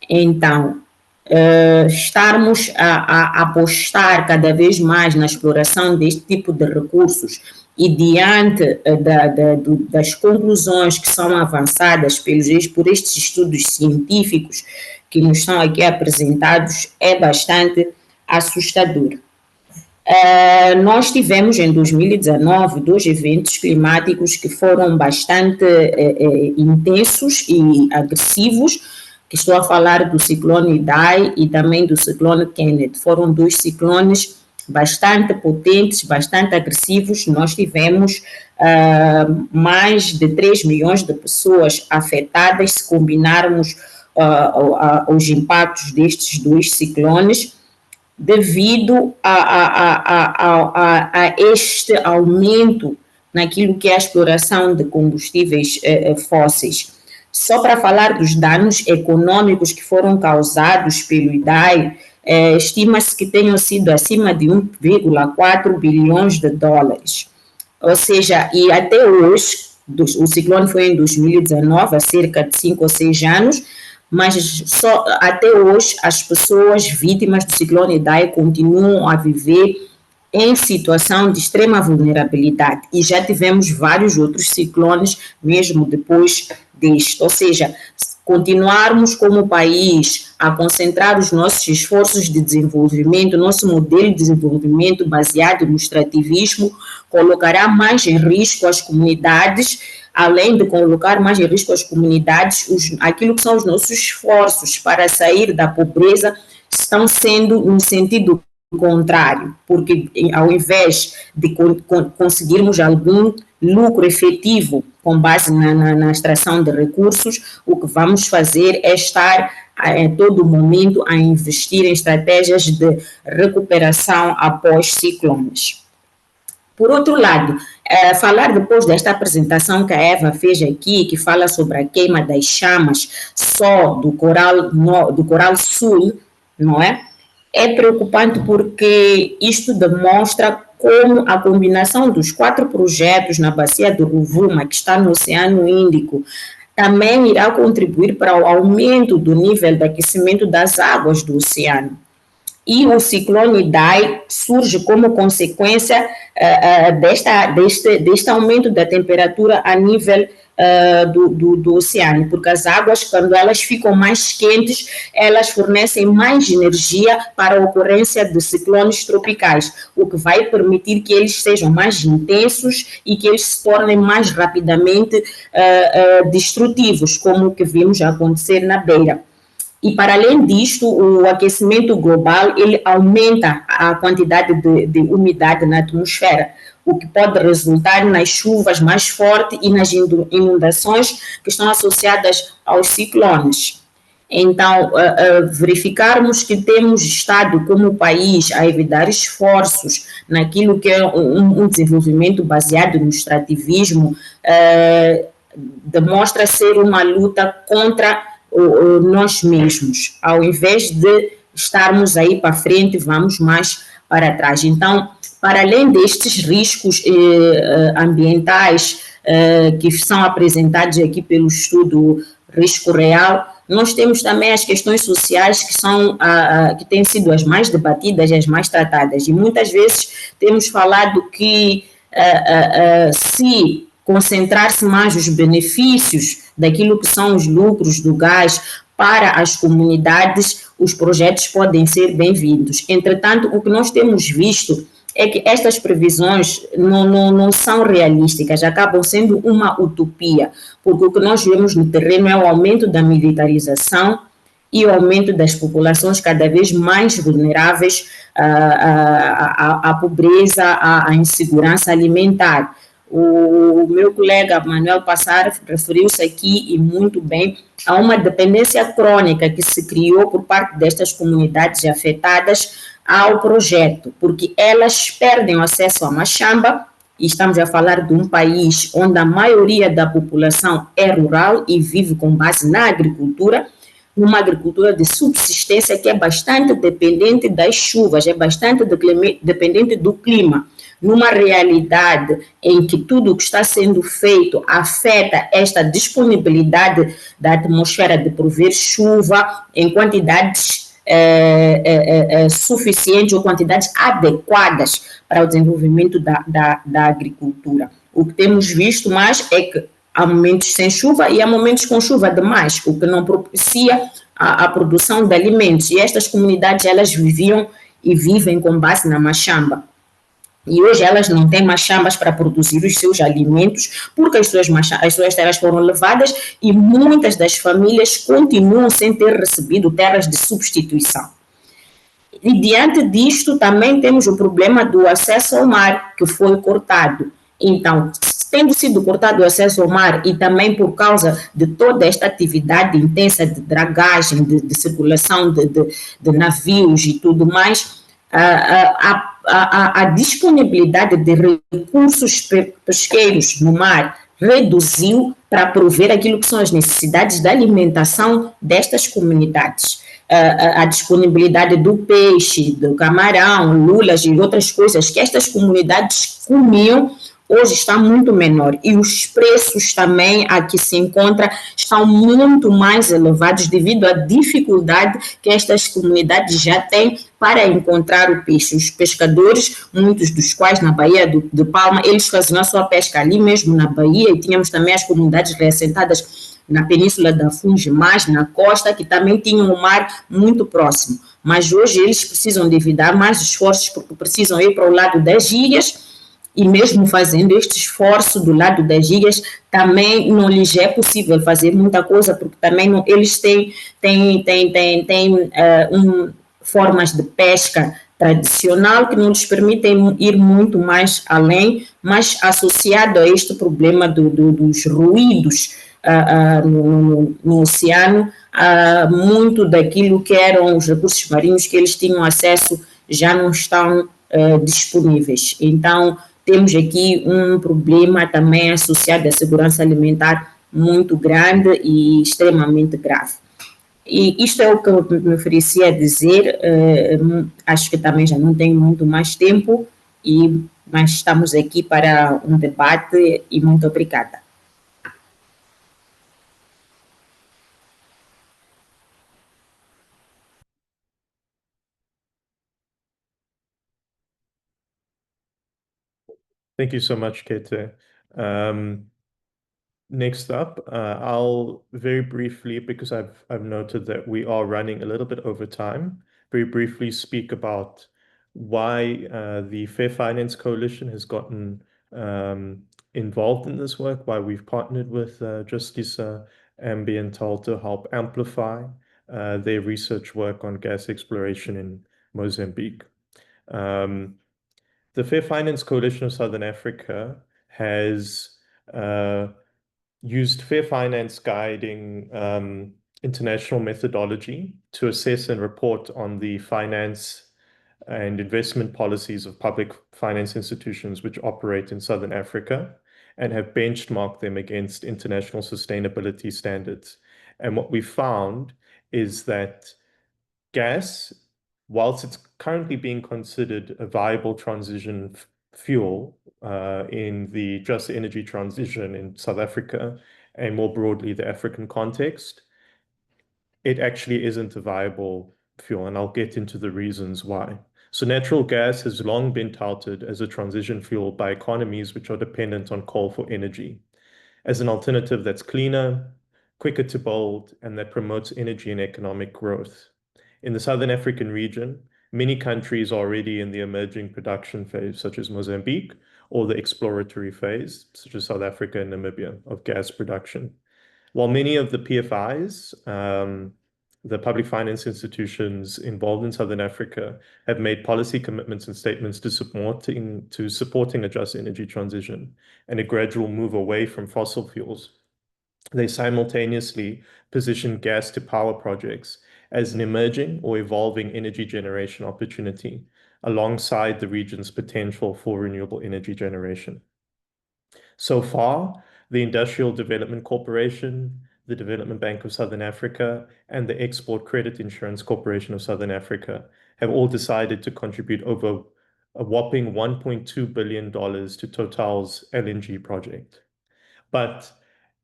Então, estarmos a apostar cada vez mais na exploração deste tipo de recursos e diante das conclusões que são avançadas por estes estudos científicos que nos estão aqui apresentados, é bastante assustador. Nós tivemos em 2019 2 eventos climáticos que foram bastante intensos e agressivos, que estou a falar do ciclone Idai e também do ciclone Kenneth. Foram 2 ciclones bastante potentes, bastante agressivos. Nós tivemos mais de 3 milhões de pessoas afetadas, se combinarmos os impactos destes 2 ciclones, devido a este aumento naquilo que é a exploração de combustíveis fósseis. Só para falar dos danos econômicos que foram causados pelo Idai, estima-se que tenham sido acima de 1,4 bilhões de dólares. Ou seja, e até hoje, o ciclone foi em 2019, há cerca de 5 ou 6 anos, mas só até hoje as pessoas vítimas do ciclone Idai continuam a viver em situação de extrema vulnerabilidade, e já tivemos vários outros ciclones mesmo depois deste. Ou seja, continuarmos como país a concentrar os nossos esforços de desenvolvimento, nosso modelo de desenvolvimento baseado no extrativismo, colocará mais em risco as comunidades, além de colocar mais em risco as comunidades, aquilo que são os nossos esforços para sair da pobreza estão sendo no sentido contrário, porque ao invés de conseguirmos algum lucro efetivo com base na extração de recursos, o que vamos fazer é estar em todo momento a investir em estratégias de recuperação após ciclones. Por outro lado, falar depois desta apresentação que a Eva fez aqui, que fala sobre a queima das chamas só do coral sul, não é? É preocupante porque isto demonstra como a combinação dos 4 projetos na bacia do Rovuma, que está no Oceano Índico, também irá contribuir para o aumento do nível de aquecimento das águas do oceano. E o ciclone Idai surge como consequência deste aumento da temperatura a nível do oceano, porque as águas, quando elas ficam mais quentes, elas fornecem mais energia para a ocorrência de ciclones tropicais, o que vai permitir que eles sejam mais intensos e que eles se tornem mais rapidamente destrutivos, como o que vimos acontecer na beira. E, para além disto, o aquecimento global, ele aumenta a quantidade de umidade na atmosfera, o que pode resultar nas chuvas mais fortes e nas inundações que estão associadas aos ciclones. Então, verificarmos que temos estado como país a evitar esforços naquilo que é um desenvolvimento baseado no extrativismo, demonstra ser uma luta contra nós mesmos. Ao invés de estarmos aí para frente, vamos mais para trás. Então, para além destes riscos ambientais que são apresentados aqui pelo estudo Risco Real, nós temos também as questões sociais que têm sido as mais debatidas e as mais tratadas. E muitas vezes temos falado que se concentrar-se mais os benefícios daquilo que são os lucros do gás para as comunidades, os projetos podem ser bem-vindos. Entretanto, o que nós temos visto é que estas previsões não são realísticas, acabam sendo uma utopia, porque o que nós vemos no terreno é o aumento da militarização e o aumento das populações cada vez mais vulneráveis à pobreza, à insegurança alimentar. O meu colega Manuel Passar referiu-se aqui, e muito bem, a uma dependência crônica que se criou por parte destas comunidades afetadas ao projeto, porque elas perdem o acesso à machamba, e estamos a falar de um país onde a maioria da população é rural e vive com base na agricultura, numa agricultura de subsistência que é bastante dependente das chuvas, é bastante dependente do clima, numa realidade em que tudo o que está sendo feito afeta esta disponibilidade da atmosfera de prover chuva em quantidades suficientes ou quantidades adequadas para o desenvolvimento da agricultura. O que temos visto mais é que há momentos sem chuva e há momentos com chuva demais, o que não propicia a produção de alimentos. E estas comunidades, elas viviam e vivem com base na machamba. E hoje elas não têm machambas para produzir os seus alimentos, porque as suas terras foram levadas e muitas das famílias continuam sem ter recebido terras de substituição. E diante disto também temos o problema do acesso ao mar, que foi cortado. Então, tendo sido cortado o acesso ao mar e também por causa de toda esta atividade intensa de dragagem, de circulação de navios e tudo mais, a disponibilidade de recursos pesqueiros no mar reduziu para prover aquilo que são as necessidades da alimentação destas comunidades. A disponibilidade do peixe, do camarão, lulas e outras coisas que estas comunidades comiam, hoje está muito menor, e os preços também a que se encontra estão muito mais elevados devido à dificuldade que estas comunidades já têm para encontrar o peixe. Os pescadores, muitos dos quais na Baía de Palma, eles faziam a sua pesca ali mesmo na Baía, e tínhamos também as comunidades reassentadas na Península da Fungi, mais na costa, que também tinham o mar muito próximo. Mas hoje eles precisam de evitar mais esforços, porque precisam ir para o lado das ilhas, e mesmo fazendo este esforço do lado das ilhas, também não lhes é possível fazer muita coisa, porque também não, eles têm formas de pesca tradicional que não lhes permitem ir muito mais além, mas associado a este problema dos ruídos no oceano, muito daquilo que eram os recursos marinhos que eles tinham acesso já não estão disponíveis. Então, temos aqui um problema também associado à segurança alimentar muito grande e extremamente grave. E isto é o que eu me ofereci a dizer, acho que também já não tenho muito mais tempo, mas estamos aqui para um debate e muito obrigada. Thank you so much, Kete. Next up, I'll very briefly, because I've noted that we are running a little bit over time, very briefly speak about why the Fair Finance Coalition has gotten involved in this work, why we've partnered with Justiça, Ambiental to help amplify their research work on gas exploration in Mozambique. The Fair Finance Coalition of Southern Africa has used fair finance guiding international methodology to assess and report on the finance and investment policies of public finance institutions which operate in Southern Africa and have benchmarked them against international sustainability standards. And what we found is that gas, whilst it's currently being considered a viable transition fuel in the just energy transition in South Africa and more broadly the African context, it actually isn't a viable fuel, and I'll get into the reasons why. So natural gas has long been touted as a transition fuel by economies which are dependent on coal for energy, as an alternative that's cleaner, quicker to build, and that promotes energy and economic growth. In the Southern African region, many countries are already in the emerging production phase, such as Mozambique, or the exploratory phase, such as South Africa and Namibia, of gas production. While many of the PFIs, the public finance institutions involved in Southern Africa, have made policy commitments and statements to supporting a just energy transition and a gradual move away from fossil fuels, they simultaneously position gas to power projects as an emerging or evolving energy generation opportunity alongside the region's potential for renewable energy generation. So far, the Industrial Development Corporation, the Development Bank of Southern Africa, and the Export Credit Insurance Corporation of Southern Africa have all decided to contribute over a whopping $1.2 billion to Total's LNG project. But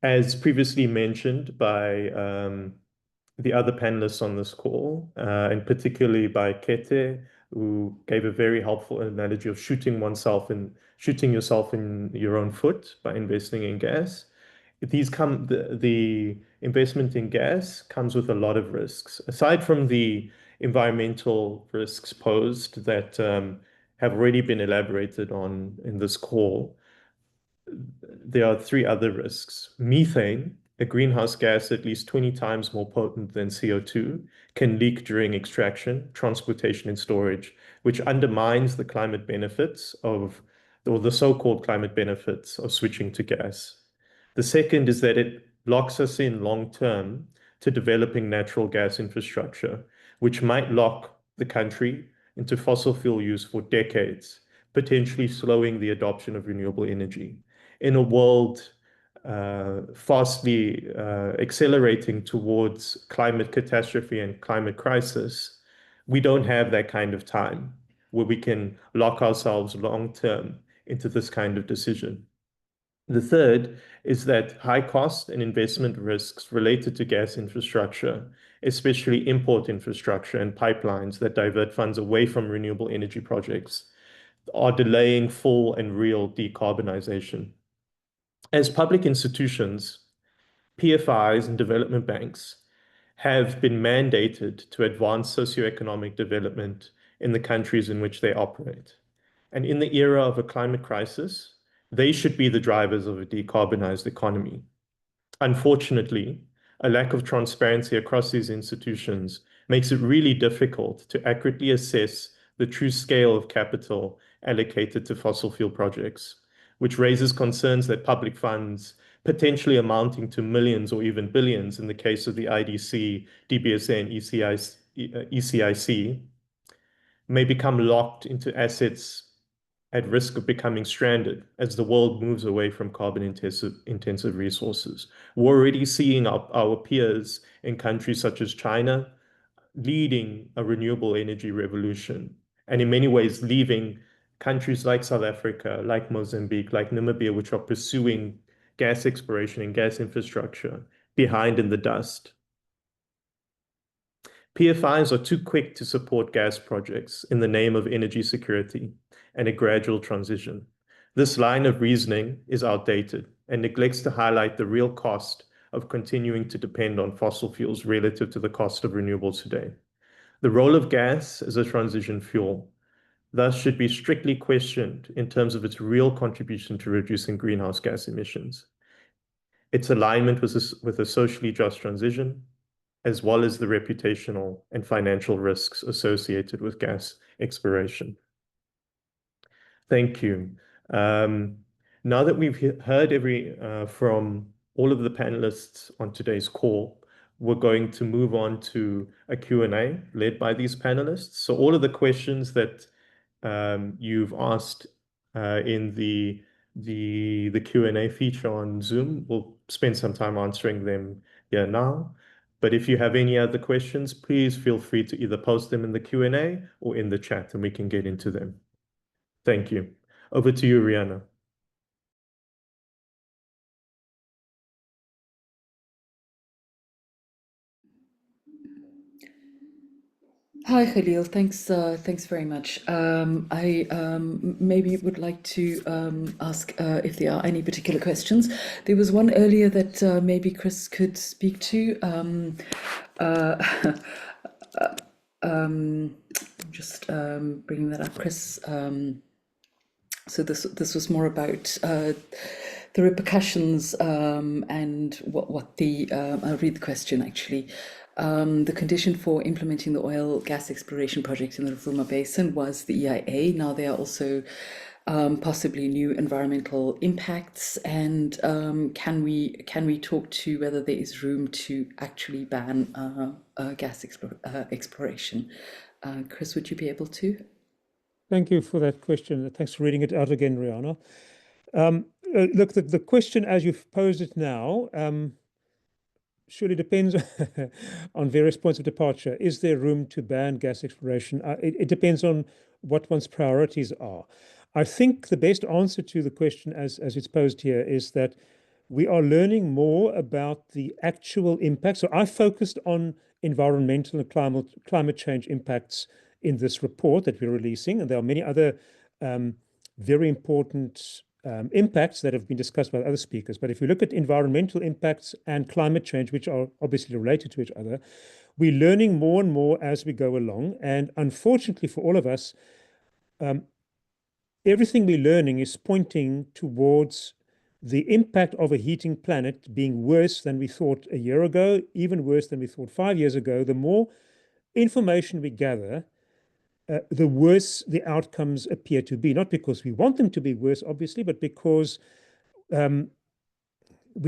as previously mentioned by the other panelists on this call, and particularly by Kete, who gave a very helpful analogy of shooting yourself in your own foot by investing in gas. The investment in gas comes with a lot of risks. Aside from the environmental risks posed that have already been elaborated on in this call, there are three other risks. Methane, a greenhouse gas at least 20 times more potent than CO2, can leak during extraction, transportation, and storage, which undermines the climate benefits or the so-called climate benefits of switching to gas. The second is that it locks us in long-term to developing natural gas infrastructure, which might lock the country into fossil fuel use for decades, potentially slowing the adoption of renewable energy. In a world fastly accelerating towards climate catastrophe and climate crisis, we don't have that kind of time where we can lock ourselves long-term into this kind of decision. The third is that high cost and investment risks related to gas infrastructure, especially import infrastructure and pipelines that divert funds away from renewable energy projects, are delaying full and real decarbonization. As public institutions, PFIs and development banks have been mandated to advance socioeconomic development in the countries in which they operate. And in the era of a climate crisis, they should be the drivers of a decarbonized economy. Unfortunately, a lack of transparency across these institutions makes it really difficult to accurately assess the true scale of capital allocated to fossil fuel projects, which raises concerns that public funds, potentially amounting to millions or even billions in the case of the IDC, DBSA, and ECIC, may become locked into assets at risk of becoming stranded as the world moves away from carbon-intensive resources. We're already seeing our peers in countries such as China leading a renewable energy revolution, and in many ways leaving countries like South Africa, like Mozambique, like Namibia, which are pursuing gas exploration and gas infrastructure, behind in the dust. PFIs are too quick to support gas projects in the name of energy security and a gradual transition. This line of reasoning is outdated and neglects to highlight the real cost of continuing to depend on fossil fuels relative to the cost of renewables today. The role of gas as a transition fuel thus should be strictly questioned in terms of its real contribution to reducing greenhouse gas emissions, its alignment with a socially just transition, as well as the reputational and financial risks associated with gas exploration. Thank you. Now that we've heard from all of the panelists on today's call, we're going to move on to a Q&A led by these panelists. So all of the questions that you've asked in the Q&A feature on Zoom, we'll spend some time answering them here now. But if you have any other questions, please feel free to either post them in the Q&A or in the chat, and we can get into them. Thank you. Over to you, Rihanna. Hi, Khalil. Thanks very much. I maybe would like to ask if there are any particular questions. There was one earlier that maybe Chris could speak to. I'm just bringing that up, Chris. So this was more about the repercussions and what the I'll read the question actually. The condition for implementing the oil gas exploration project in the Rovuma Basin was the EIA. Now there are also possibly new environmental impacts, and can we talk to whether there is room to actually ban gas exploration? Chris, would you be able to? Thank you for that question. Thanks for reading it out again, Rihanna. Look, the question as you've posed it now surely depends on various points of departure. Is there room to ban gas exploration? It depends on what one's priorities are. I think the best answer to the question as it's posed here is that we are learning more about the actual impacts. So I focused on environmental and climate change impacts in this report that we're releasing, and there are many other very important impacts that have been discussed by other speakers. But if we look at environmental impacts and climate change, which are obviously related to each other, we're learning more and more as we go along. And unfortunately for all of us, everything we're learning is pointing towards the impact of a heating planet being worse than we thought a year ago, even worse than we thought 5 years ago. The more information we gather, the worse the outcomes appear to be, not because we want them to be worse, obviously, but because we're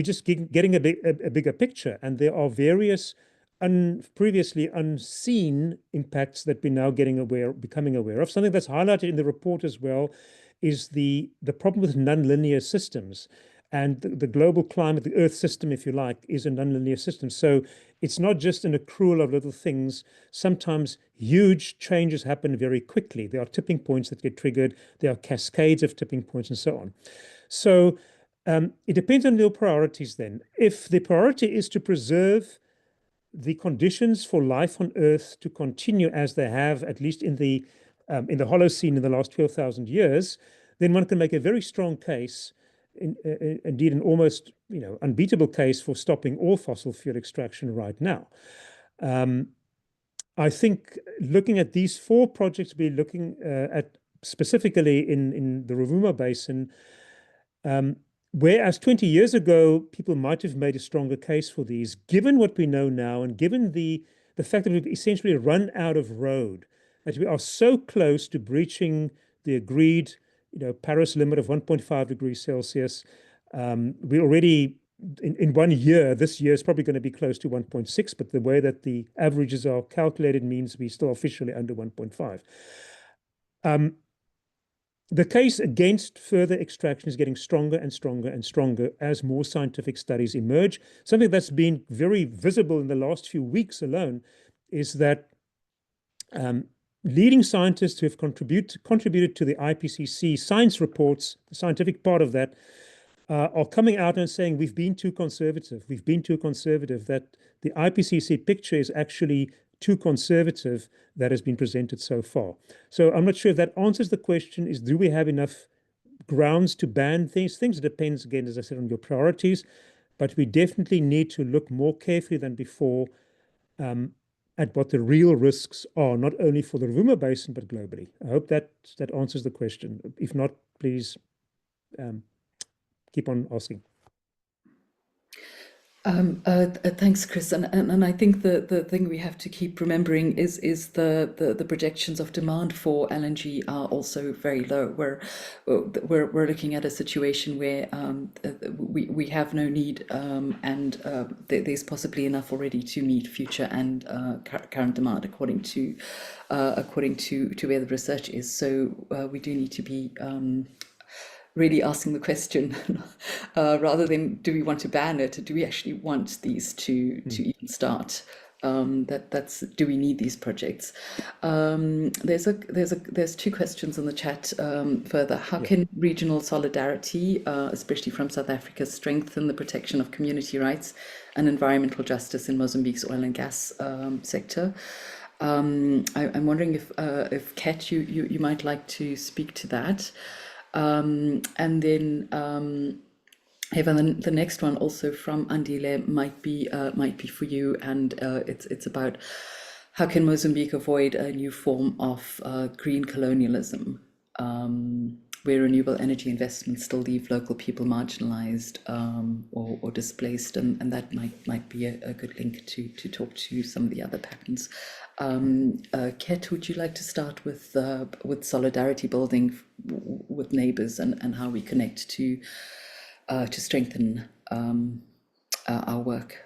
just getting a bigger picture. And there are various previously unseen impacts that we're now becoming aware of. Something that's highlighted in the report as well is the problem with nonlinear systems. And the global climate, the Earth system, if you like, is a nonlinear system. So it's not just an accrual of little things. Sometimes huge changes happen very quickly. There are tipping points that get triggered. There are cascades of tipping points and so on. So it depends on your priorities then. If the priority is to preserve the conditions for life on Earth to continue as they have, at least in the Holocene in the last 12,000 years, then one can make a very strong case, indeed an almost unbeatable case, for stopping all fossil fuel extraction right now. I think looking at these 4 projects, we're looking at specifically in the Rovuma Basin, whereas 20 years ago, people might have made a stronger case for these, given what we know now and given the fact that we've essentially run out of road, that we are so close to breaching the agreed Paris limit of 1.5 degrees Celsius. We already, in 1 year, this year is probably going to be close to 1.6, but the way that the averages are calculated means we're still officially under 1.5. the case against further extraction is getting stronger and stronger and stronger as more scientific studies emerge. Something that's been very visible in the last few weeks alone is that leading scientists who have contributed to the IPCC science reports, the scientific part of that, are coming out and saying we've been too conservative. We've been too conservative, that the IPCC picture is actually too conservative that has been presented so far. So I'm not sure if that answers the question, is do we have enough grounds to ban things? Things depends, again, as I said, on your priorities, but we definitely need to look more carefully than before at what the real risks are, not only for the Rovuma Basin, but globally. I hope that answers the question. If not, please keep on asking. Thanks, Chris. And I think the thing we have to keep remembering is the projections of demand for LNG are also very low. We're looking at a situation where we have no need, and there's possibly enough already to meet future and current demand, according to where the research is. So we do need to be really asking the question, rather than do we want to ban it, do we actually want these to even start? That's do we need these projects? There's two questions in the chat further. How can regional solidarity, especially from South Africa, strengthen the protection of community rights and environmental justice in Mozambique's oil and gas sector? I'm wondering if Kat, you might like to speak to that. And then Evan, the next one also from Andile might be for you, and it's about how can Mozambique avoid a new form of green colonialism, where renewable energy investments still leave local people marginalized or displaced, and that might be a good link to talk to some of the other patterns. Ket, would you like to start with solidarity building with neighbors and how we connect to strengthen our work?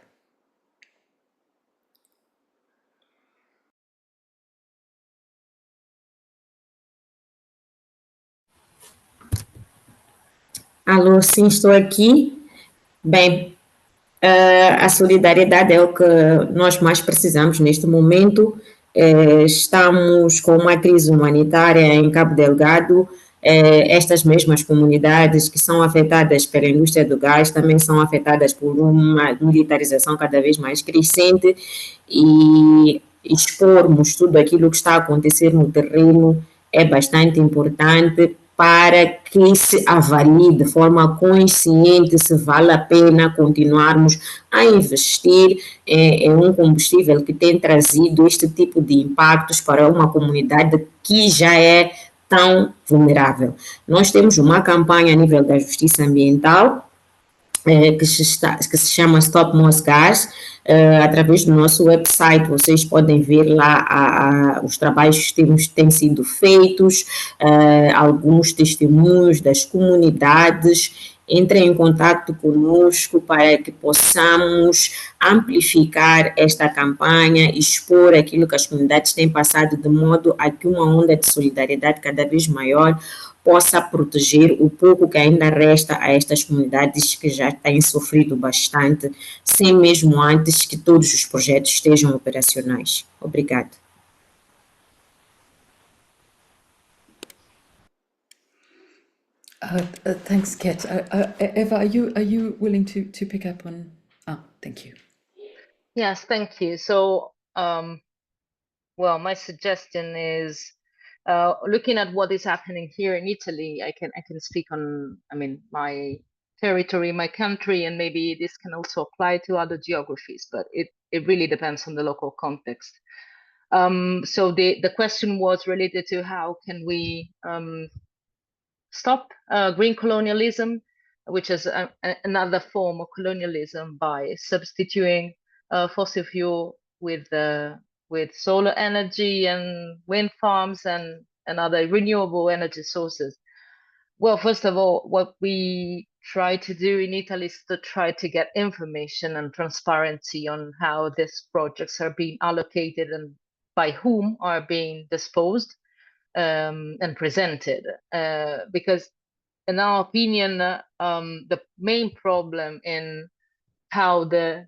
Alô, sim, estou aqui. Bem, a solidariedade é o que nós mais precisamos neste momento. Estamos com uma crise humanitária em Cabo Delgado. Estas mesmas comunidades que são afetadas pela indústria do gás também são afetadas por uma militarização cada vez mais crescente, e expormos tudo aquilo que está a acontecer no terreno é bastante importante para que se avalie de forma consciente se vale a pena continuarmos a investir em um combustível que tem trazido este tipo de impactos para uma comunidade que já é tão vulnerável. Nós temos uma campanha a nível da Justiça Ambiental, que se chama Stop Moss Gas. Através do nosso website vocês podem ver lá os trabalhos que têm sido feitos, alguns testemunhos das comunidades. Entrem em contato conosco para que possamos amplificar esta campanha, expor aquilo que as comunidades têm passado, de modo a que uma onda de solidariedade cada vez maior possa proteger o pouco que ainda resta a estas comunidades que já têm sofrido bastante, sem mesmo antes que todos os projetos estejam operacionais. Obrigada. Thanks, Ket. Eva, are you willing to pick up on? Thank you. Yes, thank you. So, well, my suggestion is looking at what is happening here in Italy. I can speak on, my territory, my country, and maybe this can also apply to other geographies, but it really depends on the local context. So the question was related to how can we stop green colonialism, which is another form of colonialism, by substituting fossil fuel with solar energy and wind farms and other renewable energy sources. Well, first of all, what we try to do in Italy is to try to get information and transparency on how these projects are being allocated and by whom are being disposed. and presented, because in our opinion, the main problem in how the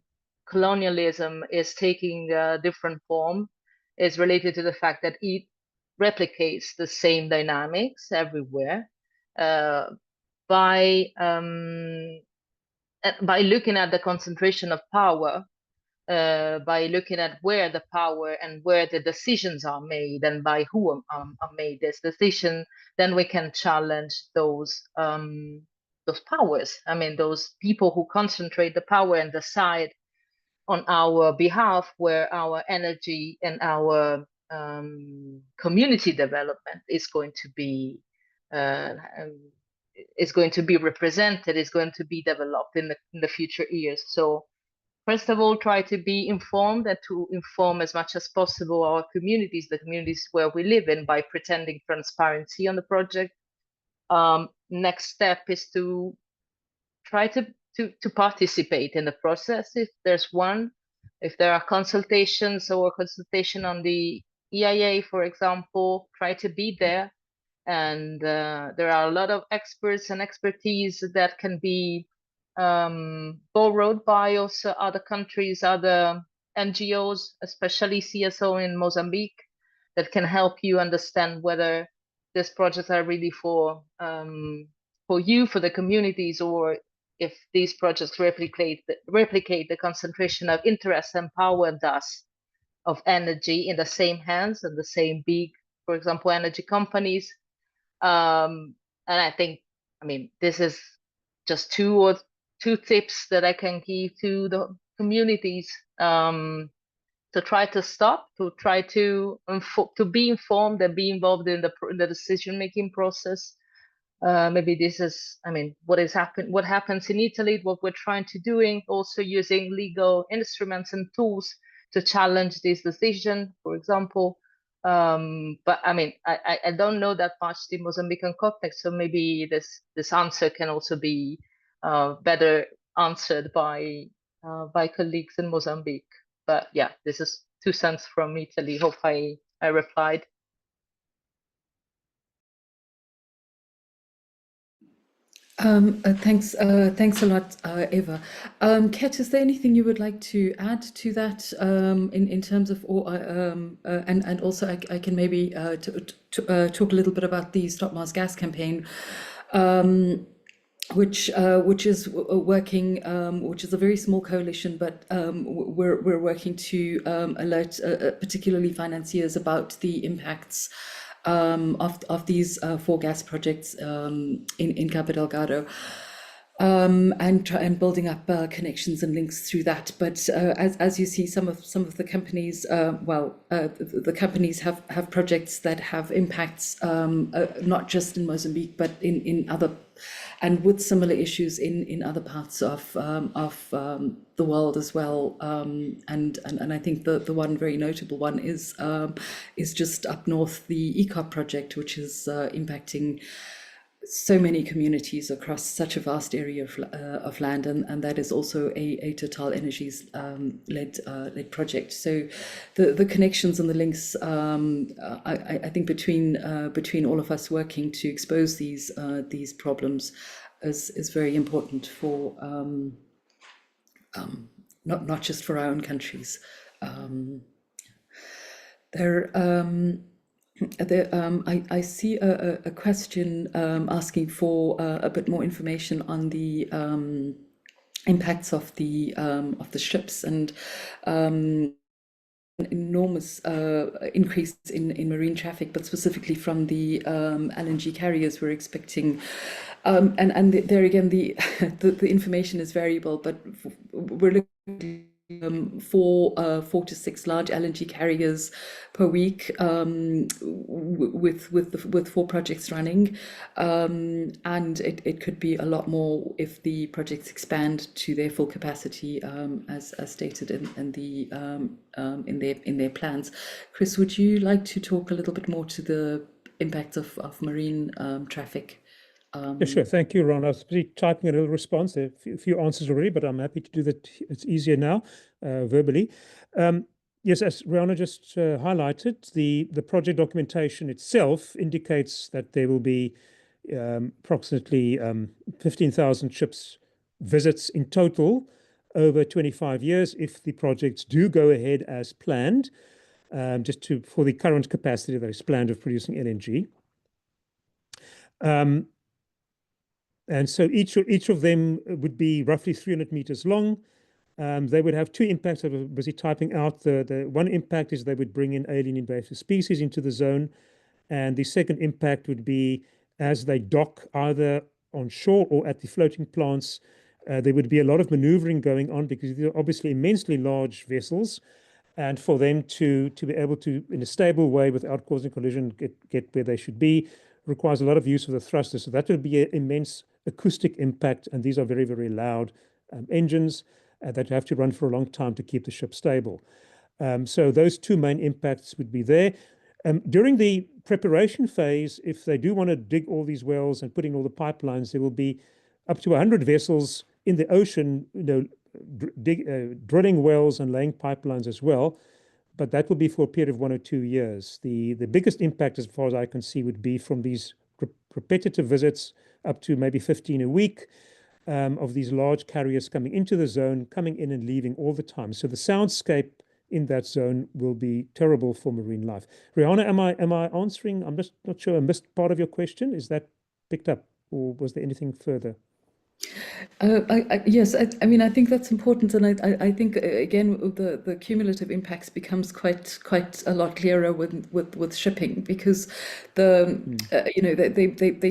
colonialism is taking a different form is related to the fact that it replicates the same dynamics everywhere, by looking at the concentration of power, by looking at where the power and where the decisions are made and by who are made this decision, then we can challenge those powers. I mean, those people who concentrate the power and decide on our behalf where our energy and our community development is going to be represented, is going to be developed in the future years. So first of all, try to be informed and to inform as much as possible our communities, the communities where we live in, by pretending transparency on the project. Next step is to try to participate in the process if there's one. If there are consultations or consultation on the EIA, for example, try to be there. And there are a lot of experts and expertise that can be borrowed by also other countries, other NGOs, especially CSO in Mozambique, that can help you understand whether these projects are really for you, for the communities, or if these projects replicate the concentration of interest and power, thus of energy, in the same hands and the same big, for example, energy companies. And I think, I mean, this is just two tips that I can give to the communities, to try to stop, to try to be informed and be involved in the decision-making process. Maybe this is, I mean, what happens in Italy, what we're trying to doing, also using legal instruments and tools to challenge this decision, for example. But I mean, I don't know that much the Mozambican context, so maybe this answer can also be better answered by colleagues in Mozambique. But yeah, this is 2 cents from Italy. Hope I replied. Thanks a lot, Eva. Ket, is there anything you would like to add to that, in terms of, and also I can maybe talk a little bit about the Stop Mars Gas campaign, which is working, which is a very small coalition, but we're working to alert particularly financiers about the impacts of these 4 gas projects in Cabo Delgado, and building up connections and links through that. But as you see, some of the companies, the companies have projects that have impacts not just in Mozambique, but in other, and with similar issues in other parts of the world as well. And I think the one very notable one is just up north, the ECOP project, which is impacting so many communities across such a vast area of land, and that is also a Total Energies led project. So the connections and the links, I think between all of us working to expose these problems is very important for not just for our own countries. I see a question asking for a bit more information on the impacts of the ships and enormous increase in marine traffic, but specifically from the LNG carriers we're expecting. And there again, the information is variable, but we're looking 4 to 6 large LNG carriers per week, with 4 projects running, and it could be a lot more if the projects expand to their full capacity, as stated in their plans. Chris, would you like to talk a little bit more to the impact of marine traffic? Yeah, sure. Thank you, Ron. I was busy typing a little response. There are a few answers already, but I'm happy to do that. It's easier now, verbally. Yes, as Rihanna just highlighted, the project documentation itself indicates that there will be approximately 15,000 ships visits in total over 25 years if the projects do go ahead as planned, for the current capacity that is planned of producing LNG. And so each of them would be roughly 300 meters long. They would have two impacts. I was busy typing out. The one impact is they would bring in alien invasive species into the zone. And the second impact would be as they dock either on shore or at the floating plants, there would be a lot of maneuvering going on because they're obviously immensely large vessels. And for them to be able to, in a stable way without causing collision, get where they should be, requires a lot of use of the thrusters. So that would be an immense acoustic impact. And these are very, very loud engines that have to run for a long time to keep the ship stable. So those two main impacts would be there. During the preparation phase, if they do want to dig all these wells and put in all the pipelines, there will be up to 100 vessels in the ocean, drilling wells and laying pipelines as well. But that will be for a period of 1 or 2 years. The biggest impact, as far as I can see, would be from these repetitive visits, up to maybe 15 a week, of these large carriers coming into the zone, coming in and leaving all the time. So the soundscape in that zone will be terrible for marine life. Rihanna, am I answering? I'm just not sure I missed part of your question. Is that picked up, or was there anything further? Yes, I mean, I think that's important, and I think again the cumulative impacts becomes quite a lot clearer with shipping, because they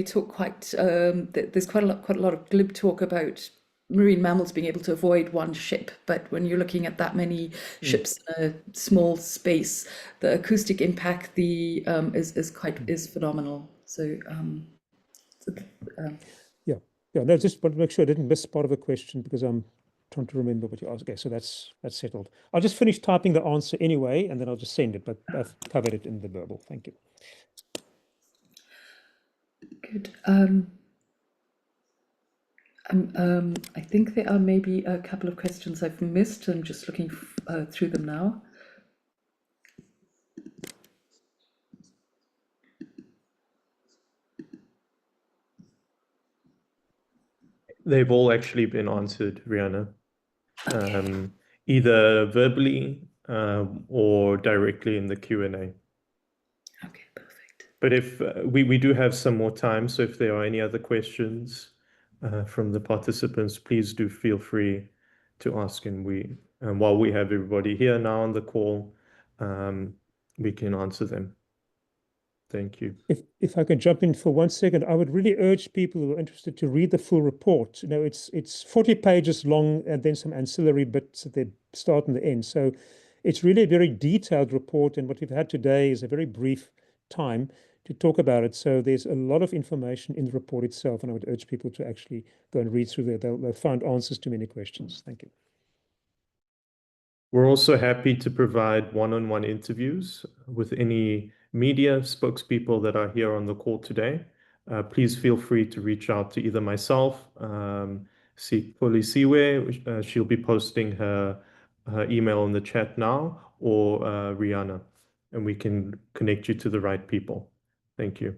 talk quite there's quite a lot of glib talk about marine mammals being able to avoid one ship, but when you're looking at that many ships in a small space, the acoustic impact is phenomenal. So. Yeah, no, just want to make sure I didn't miss part of the question because I'm trying to remember what you asked. Okay, so that's settled. I'll just finish typing the answer anyway, and then I'll just send it, but I've covered it in the verbal. Thank you. Good. I think there are maybe a couple of questions I've missed. I'm just looking through them now. They've all actually been answered, Rihanna, Okay. either verbally or directly in the Q&A. Okay, perfect. But if we do have some more time, so if there are any other questions from the participants, please do feel free to ask, and while we have everybody here now on the call, we can answer them. Thank you. If I can jump in for 1 second, I would really urge people who are interested to read the full report. You know, it's 40 pages long and then some ancillary bits at the start and the end. So it's really a very detailed report, and what we've had today is a very brief time to talk about it. So there's a lot of information in the report itself, and I would urge people to actually go and read through there. They'll find answers to many questions. Thank you. We're also happy to provide one-on-one interviews with any media spokespeople that are here on the call today. Please feel free to reach out to either myself, Siwe, she'll be posting her email in the chat now, or Rihanna, and we can connect you to the right people. Thank you.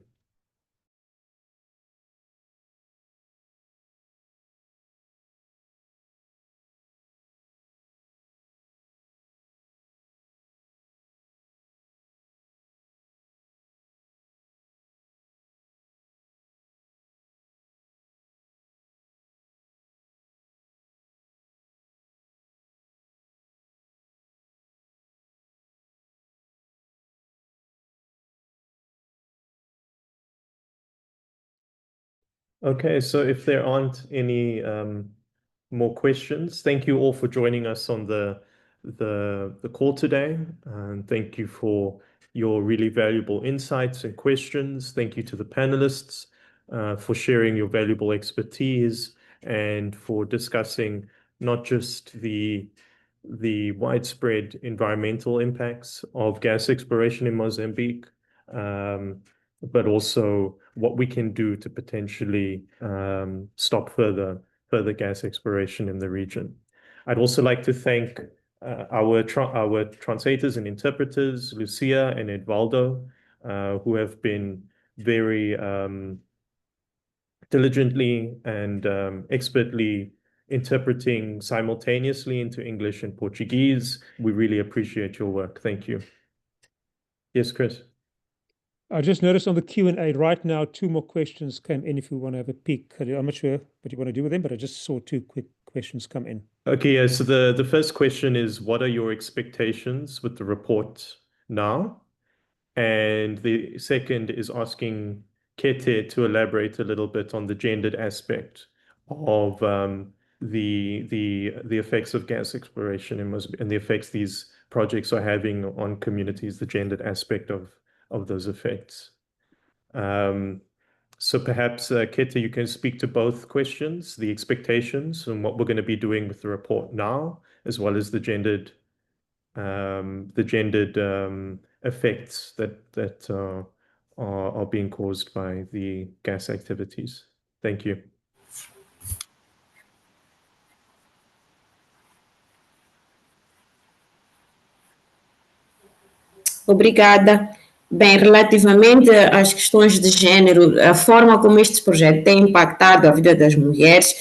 Okay, so if there aren't any more questions, thank you all for joining us on the call today, and thank you for your really valuable insights and questions. Thank you to the panelists for sharing your valuable expertise and for discussing not just the widespread environmental impacts of gas exploration in Mozambique, but also what we can do to potentially stop further gas exploration in the region. I'd also like to thank our translators and interpreters, Lucia and Edvaldo, who have been very diligently and expertly interpreting simultaneously into English and Portuguese. We really appreciate your work. Thank you. Yes, Chris. I just noticed on the Q&A right now, 2 more questions came in if you want to have a peek. I'm not sure what you want to do with them, but I just saw 2 quick questions come in. Okay, yeah, so the first question is, what are your expectations with the report now? And the second is asking Kete to elaborate a little bit on the gendered aspect of the effects of gas exploration in Mozambique and the effects these projects are having on communities, the gendered aspect of those effects. So perhaps, Kete, you can speak to both questions, the expectations and what we're going to be doing with the report now, as well as the gendered effects that are being caused by the gas activities. Thank you. Obrigada. Bem, relativamente às questões de género, a forma como este projeto tem impactado a vida das mulheres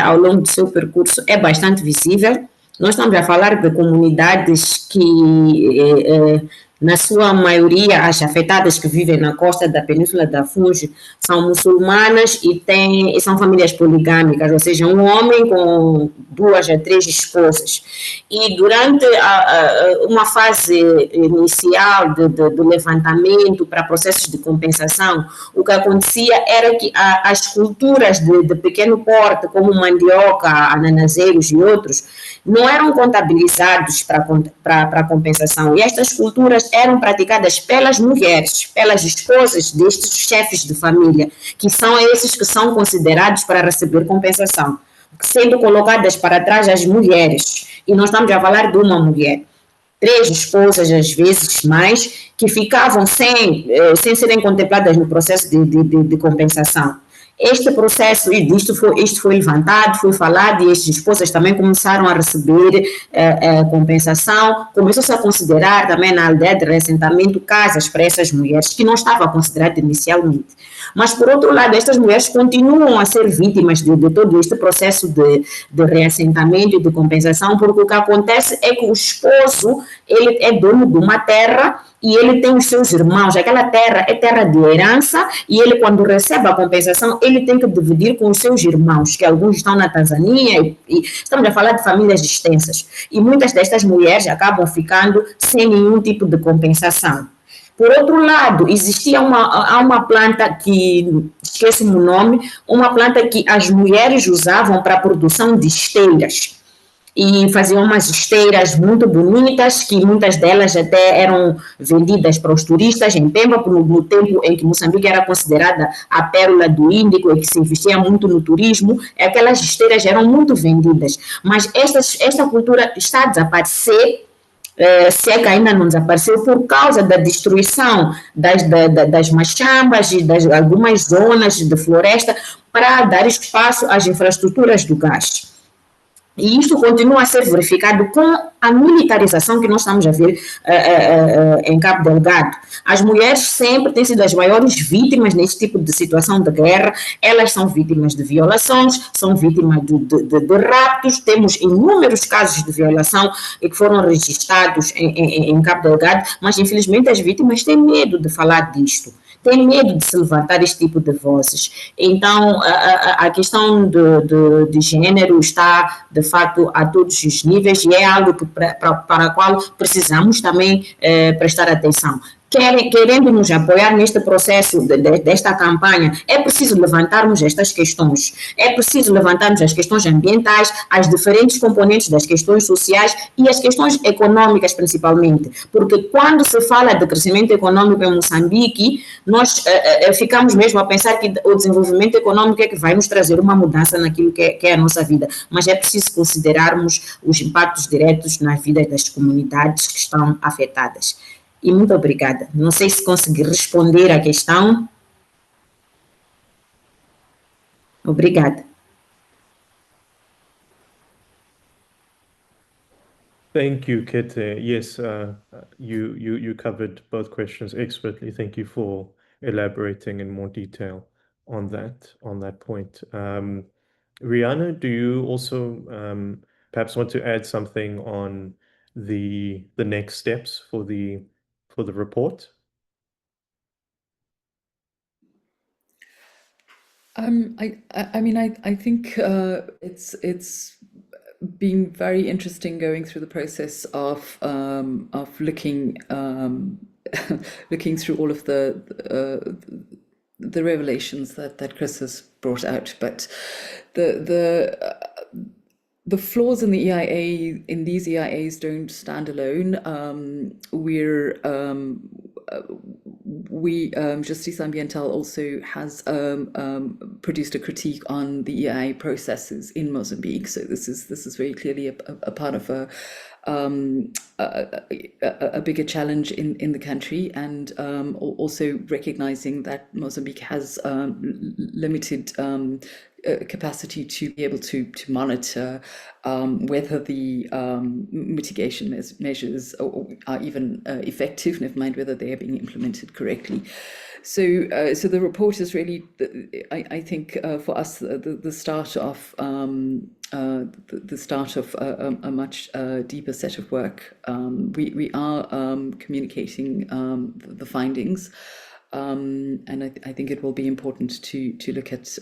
ao longo do seu percurso é bastante visível. Nós estamos a falar de comunidades que, na sua maioria, as afetadas que vivem na costa da Península da Fungi são muçulmanas e são famílias poligâmicas, ou seja, um homem com 2 a 3 esposas. E durante uma fase inicial do levantamento para processos de compensação, o que acontecia era que as culturas de pequeno porte, como mandioca, ananaseiros e outros, não eram contabilizados para compensação. E estas culturas eram praticadas pelas mulheres, pelas esposas destes chefes de família, que são esses que são considerados para receber compensação, sendo colocadas para trás as mulheres. E nós estamos a falar de uma mulher. 3 esposas, às vezes mais, que ficavam sem serem contempladas no processo de compensação. Este processo, isto foi levantado, foi falado, e as esposas também começaram a receber compensação. Começou-se a considerar também na aldeia de reassentamento casas para essas mulheres, que não estava considerado inicialmente. Mas, por outro lado, estas mulheres continuam a ser vítimas de todo este processo de reassentamento e de compensação, porque o que acontece é que o esposo ele é dono de uma terra e ele tem os seus irmãos. Aquela terra é terra de herança e ele, quando recebe a compensação, ele tem que dividir com os seus irmãos, que alguns estão na Tanzânia, e estamos a falar de famílias extensas. E muitas destas mulheres acabam ficando sem nenhum tipo de compensação. Por outro lado, existia uma planta que, esqueço-me o nome, uma planta que as mulheres usavam para a produção de esteiras. E faziam umas esteiras muito bonitas, que muitas delas até eram vendidas para os turistas em Pemba, no tempo em que Moçambique era considerada a pérola do Índico e que se investia muito no turismo. Aquelas esteiras eram muito vendidas. Mas esta cultura está a desaparecer, se é que ainda não desapareceu, por causa da destruição das machambas e das algumas zonas de floresta para dar espaço às infraestruturas do gás. E isto continua a ser verificado com a militarização que nós estamos a ver em Cabo Delgado. As mulheres sempre têm sido as maiores vítimas neste tipo de situação de guerra. Elas são vítimas de violações, são vítimas de raptos. Temos inúmeros casos de violação que foram registrados em Cabo Delgado, mas infelizmente as vítimas têm medo de falar disto. Tem medo de se levantar este tipo de vozes. Então, a questão de gênero está, de facto, a todos os níveis e é algo que, para o qual precisamos também prestar atenção. Querendo nos apoiar neste processo desta campanha, é preciso levantarmos estas questões. É preciso levantarmos as questões ambientais, as diferentes componentes das questões sociais e as questões econômicas, principalmente. Porque quando se fala de crescimento econômico em Moçambique, nós ficamos mesmo a pensar que o desenvolvimento econômico é que vai nos trazer uma mudança naquilo que é a nossa vida. Mas é preciso considerarmos os impactos diretos na vida das comunidades que estão afetadas. E muito obrigada. Não sei se consegui responder à questão. Obrigada. Thank you, Kete. Yes, you covered both questions expertly. Thank you for elaborating in more detail on that point. Rihanna, do you also perhaps want to add something on the next steps for the report? I mean, I think it's been very interesting going through the process of looking looking through all of the revelations that Chris has brought out, but the flaws in the EIA, in these EIAs, don't stand alone. Justiça Ambiental also has produced a critique on the EIA processes in Mozambique. So this is very clearly a part of a bigger challenge in the country, and also recognizing that Mozambique has limited capacity to be able to monitor whether the mitigation measures are even effective, never mind whether they are being implemented correctly. So the report is really, I think, for us, the start of a much deeper set of work. We are communicating the findings, and I think it will be important to look at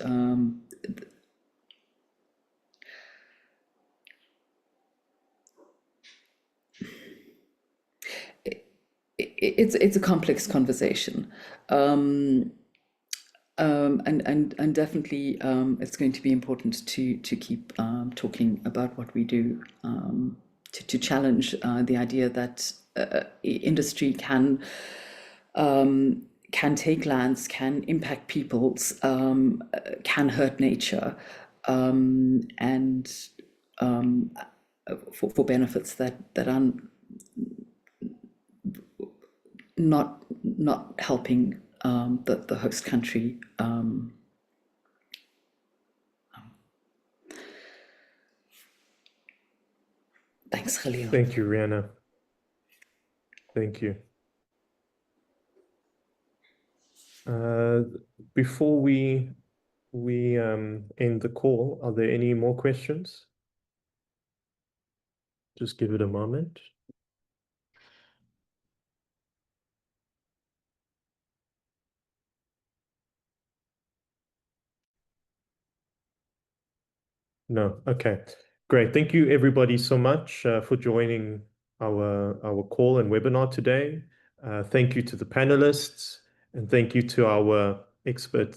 it's a complex conversation, and definitely it's going to be important to keep talking about what we do, to challenge the idea that industry can take lands, can impact peoples, can hurt nature, and for benefits that are not helping the host country. Thanks, Khalil. Thank you, Rihanna. Thank you. Before we end the call, are there any more questions? Just give it a moment. No. Okay. Great. Thank you, everybody, so much for joining our call and webinar today. Thank you to the panelists, and thank you to our expert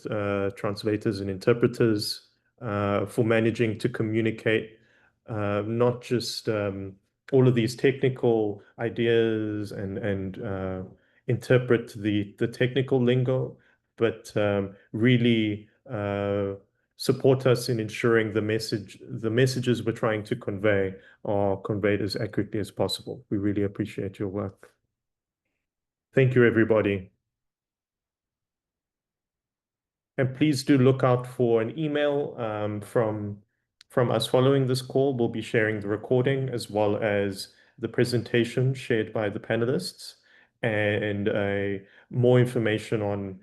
translators and interpreters for managing to communicate not just all of these technical ideas and interpret the technical lingo, but really support us in ensuring the messages we're trying to convey are conveyed as accurately as possible. We really appreciate your work. Thank you, everybody. And please do look out for an email from us following this call. We'll be sharing the recording as well as the presentation shared by the panelists, and more information on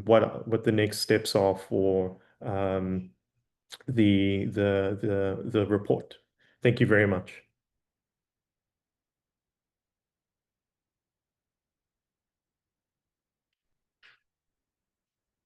what the next steps are for the report. Thank you very much.